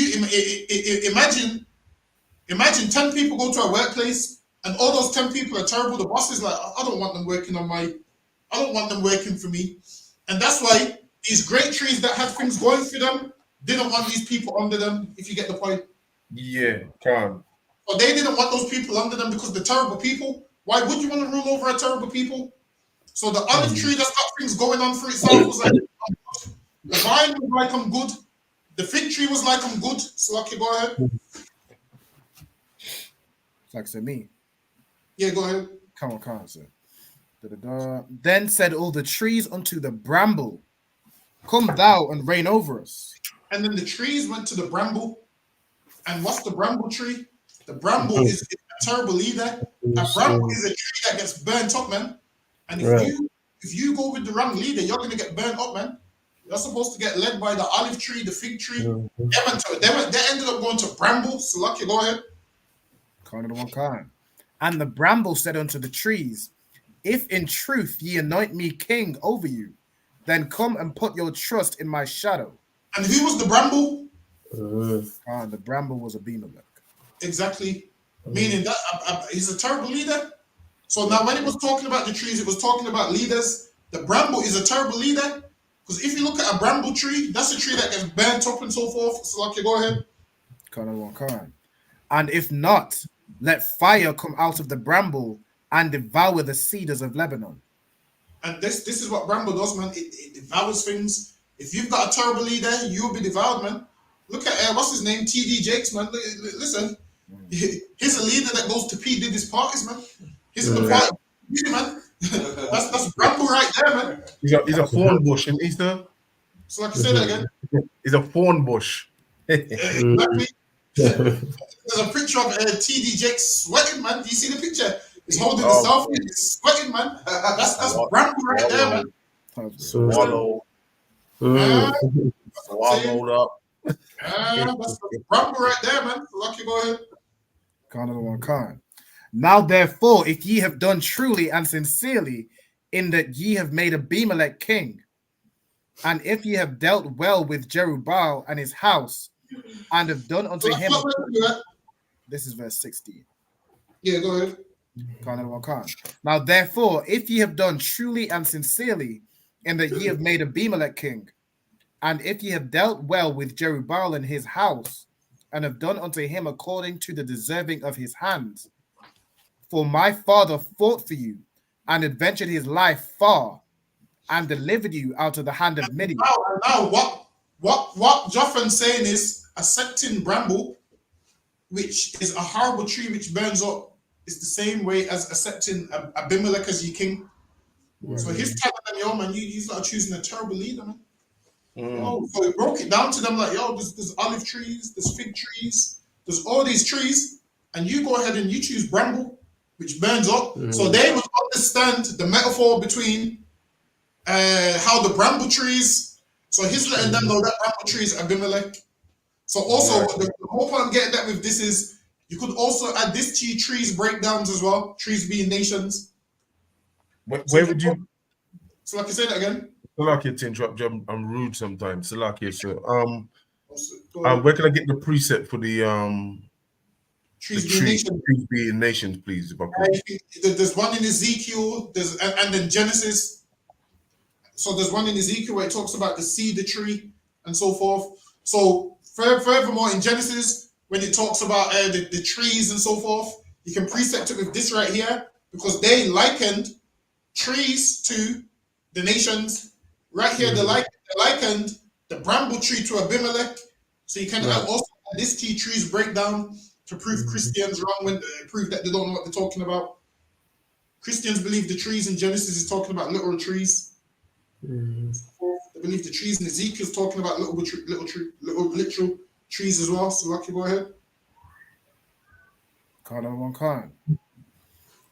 10 people go to a workplace and all those 10 people are terrible. The boss is like, I don't want them working for me. And that's why these great trees that had things going for them didn't want these people under them, if you get the point. Yeah, Khan. But they didn't want those people under them because they're terrible people. Why would you want to rule over a terrible people? So the olive tree that's got things going on for itself was like, the vine was like, I'm good. The fig tree was like, I'm good. So okay, go ahead. It's like, said me. Yeah, go ahead. Come on, sir. Then said all the trees unto the bramble, come thou and reign over us. And then the trees went to the bramble. And what's the bramble tree? The bramble is a terrible leader. A bramble is a tree that gets burnt up, man. And if you go with the wrong leader, you're going to get burnt up, man. You're supposed to get led by the olive tree, the fig tree. They ended up going to bramble. So lucky, go ahead. And the bramble said unto the trees, if in truth ye anoint me king over you, then come and put your trust in my shadow. And who was the bramble? The bramble was Abimelech. Exactly. Meaning that he's a terrible leader. So now when it was talking about the trees, it was talking about leaders. The bramble is a terrible leader. Because if you look at a bramble tree, that's a tree that gets burnt up and so forth. So like, go ahead. And if not, let fire come out of the bramble and devour the cedars of Lebanon. And this is what bramble does, man. It devours things. If you've got a terrible leader, you'll be devoured, man. Look at what's his name, TD Jakes, man. Listen, he's a leader that goes to P Diddy's parties, man. He's in the party, man. that's bramble right there, man. He's a thorn bush, isn't he, sir? So like I say that again. He's a thorn bush. Exactly. There's a picture of TD Jakes sweating, man. Do you see the picture? He's holding the selfie. He's sweating, man. That's bramble right there, man. Swallowed up. That's bramble right there, man. Lucky, go ahead. Now therefore, if ye have done truly and sincerely, in that ye have made Abimelech king, and if ye have dealt well with Jerubbaal and his house, and have done unto him. This is verse 16. Yeah, go ahead. Now therefore, if ye have done truly and sincerely, in that ye have made Abimelech king, and if ye have dealt well with Jerubbaal and his house, and have done unto him according to the deserving of his hands, for my father fought for you, and adventured his life far, and delivered you out of the hand of Midian. Now what Joffan's saying is accepting bramble, which is a horrible tree which burns up, is the same way as accepting Abimelech as your king. So he's telling them, yo, man, you are choosing a terrible leader, man. So he broke it down to them like, yo, there's olive trees, there's fig trees, there's all these trees, and you go ahead and you choose bramble, which burns up. So they would understand the metaphor between how the bramble trees. So he's letting them know that bramble tree is Abimelech. So also the whole point I'm getting at with this is you could also add this to trees breakdowns as well. Trees being nations. Where would you? So like I say that again. Salakia to interrupt you. I'm rude sometimes. Salakia, sir. Where can I get the preset for the trees being nations, please? If I could. There's one in Ezekiel. And then Genesis. So there's one in Ezekiel where it talks about the cedar tree and so forth. So furthermore, in Genesis, when it talks about the trees and so forth, you can precept it with this right here, because they likened trees to the nations. Right here, they likened the bramble tree to Abimelech. So you can also add this tea trees breakdown to prove Christians wrong, when prove that they don't know what they're talking about. Christians believe the trees in Genesis is talking about literal trees. They believe the trees in Ezekiel is talking about literal trees as well. So Lucky, go ahead. Khan.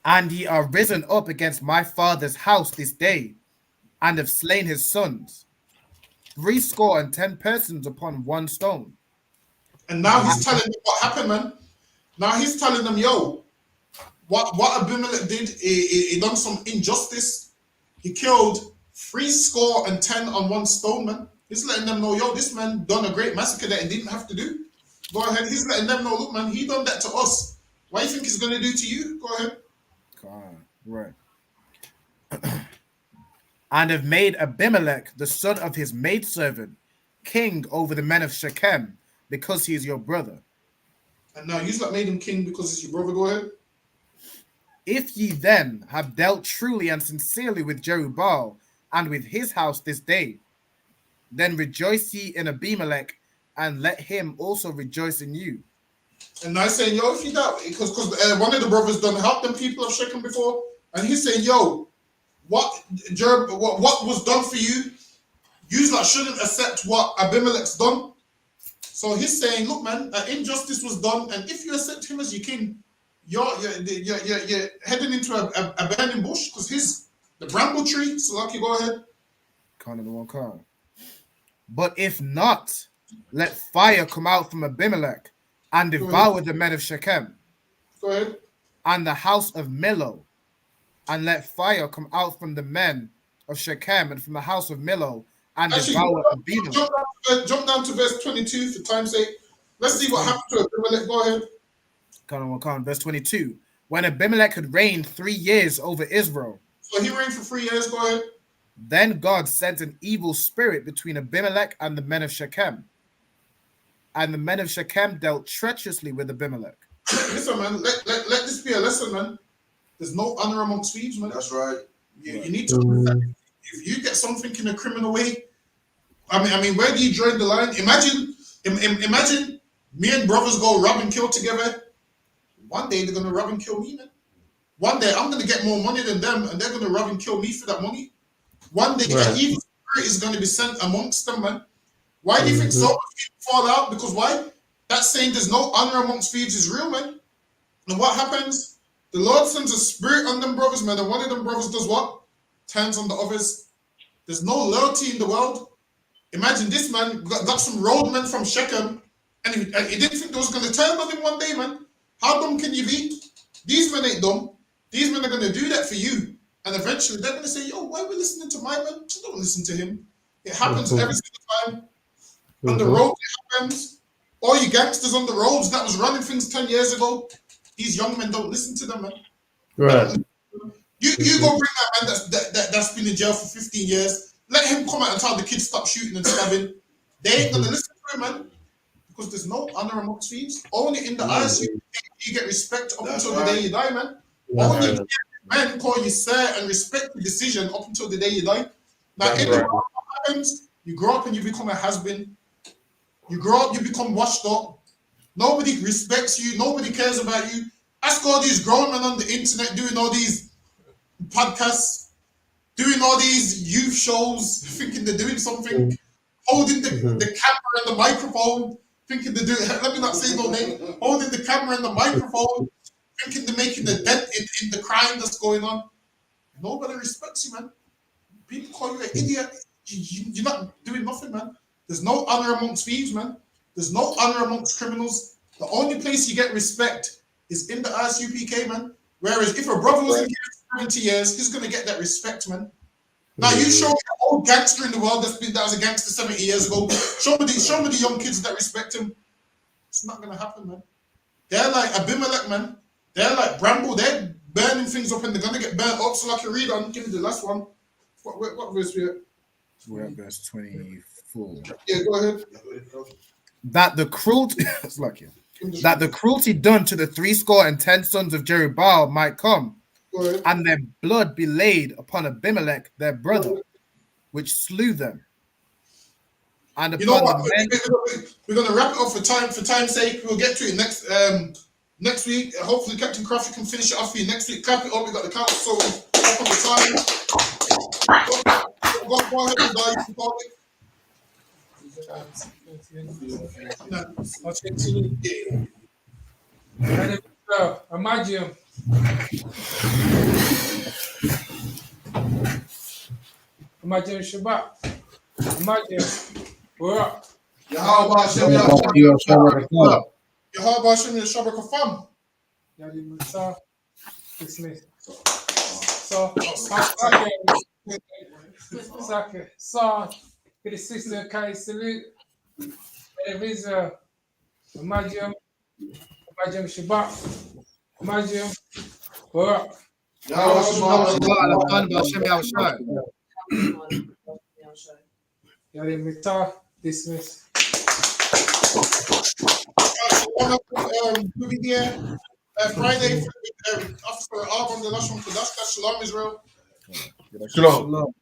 And ye are risen up against my father's house this day, and have slain his sons, 70 persons upon one stone. And now he's telling them what happened, man. Now he's telling them, yo, what Abimelech did, he done some injustice. He killed 70 on one stone, man. He's letting them know, yo, this man done a great massacre that he didn't have to do. Go ahead. He's letting them know, look, man, he done that to us. What do you think he's going to do to you? Go ahead. Right. And have made Abimelech, the son of his maidservant, king over the men of Shechem, because he is your brother. And now you've not made him king because he's your brother. Go ahead. If ye then have dealt truly and sincerely with Jerubbaal and with his house this day, then rejoice ye in Abimelech, and let him also rejoice in you. And now he's saying, yo, if you doubt, because one of the brothers done help them people of Shechem before, and he's saying, yo, what was done for you, you lot shouldn't accept what Abimelech's done. So he's saying, look, man, injustice was done, and if you accept him as your king, you're heading into a burning bush, because the bramble tree. So Lucky, go ahead. But if not, let fire come out from Abimelech and devour the men of Shechem. Go ahead. And the house of Millo, and let fire come out from the men of Shechem and from the house of Millo, and devour Abimelech. Jump down to verse 22 for time's sake. Let's see what happened to Abimelech. Go ahead. Verse 22. When Abimelech had reigned 3 years over Israel. So he reigned for 3 years. Go ahead. Then God sent an evil spirit between Abimelech and the men of Shechem. And the men of Shechem dealt treacherously with Abimelech. Listen, man, let this be a lesson, man. There's no honor amongst thieves, man. That's right. You need to understand. If you get something in a criminal way, I mean, where do you draw the line? Imagine me and brothers go rob and kill together. One day they're gonna rob and kill me, man. One day I'm gonna get more money than them, and they're gonna rob and kill me for that money. One day an evil spirit is gonna be sent amongst them, man. Why do you think so much people fall out? Because why? That saying there's no honor amongst thieves is real, man. And what happens? The Lord sends a spirit on them brothers, man, and one of them brothers does what? Turns on the others. There's no loyalty in the world. Imagine this man got some roadmen from Shechem, and he didn't think they was going to turn on him one day, man. How dumb can you be? These men ain't dumb. These men are going to do that for you. And eventually they're going to say, yo, why are we listening to my man? Just don't listen to him. It happens every single time. On the road, it happens. All you gangsters on the roads that was running things 10 years ago, these young men don't listen to them, man. Right. You go bring that man that's been in jail for 15 years. Let him come out and tell the kids stop shooting and stabbing. They ain't gonna listen to him, man. Because there's no honor amongst thieves. Only in the eyes you get respect up until the day you die, man. Only men call you sir and respect the decision up until the day you die. Now, what happens? You grow up and you become a has-been. You grow up, you become washed up. Nobody respects you. Nobody cares about you. Ask all these grown men on the internet doing all these podcasts, doing all these youth shows, thinking they're doing something, holding the camera and the microphone, thinking they're doing, let me not say no name, holding the camera and the microphone, thinking they're making a dent in the crime that's going on. Nobody respects you, man. People call you an idiot. You're not doing nothing, man. There's no honor amongst thieves, man. There's no honor amongst criminals. The only place you get respect is in the ISUPK, man. Whereas if a brother was in here for 70 years, he's going to get that respect, man. Now you show your old gangster in the world that was a gangster 70 years ago. Show me the young kids that respect him. It's not gonna happen, man. They're like Abimelech, man. They're like Bramble. They're burning things up and they're gonna get burnt up. So like a read on. Give me the last one. What verse we at? We're at verse 24. Yeah, go ahead. That the cruelty that the cruelty done to the 70 sons of Jerubbaal might come, and their blood be laid upon Abimelech, their brother, which slew them. And You know upon what? We're gonna wrap it up for time's sake. We'll get to it next week. Hopefully, Captain Crafty can finish it off for you next week. Clap it up. We got the count, so up on the time. Go ahead and die. Imagine. Imagine Shabbat. Imagine. We're up. Yahweh Hashem Kafam. Dismiss. So, for the sister, Kai salute. There is Imagine Shabbat. Imagine. We're up. Dismiss. We'll be here Friday. Officer Arb on the last one. That's Shalom Israel. Shalom.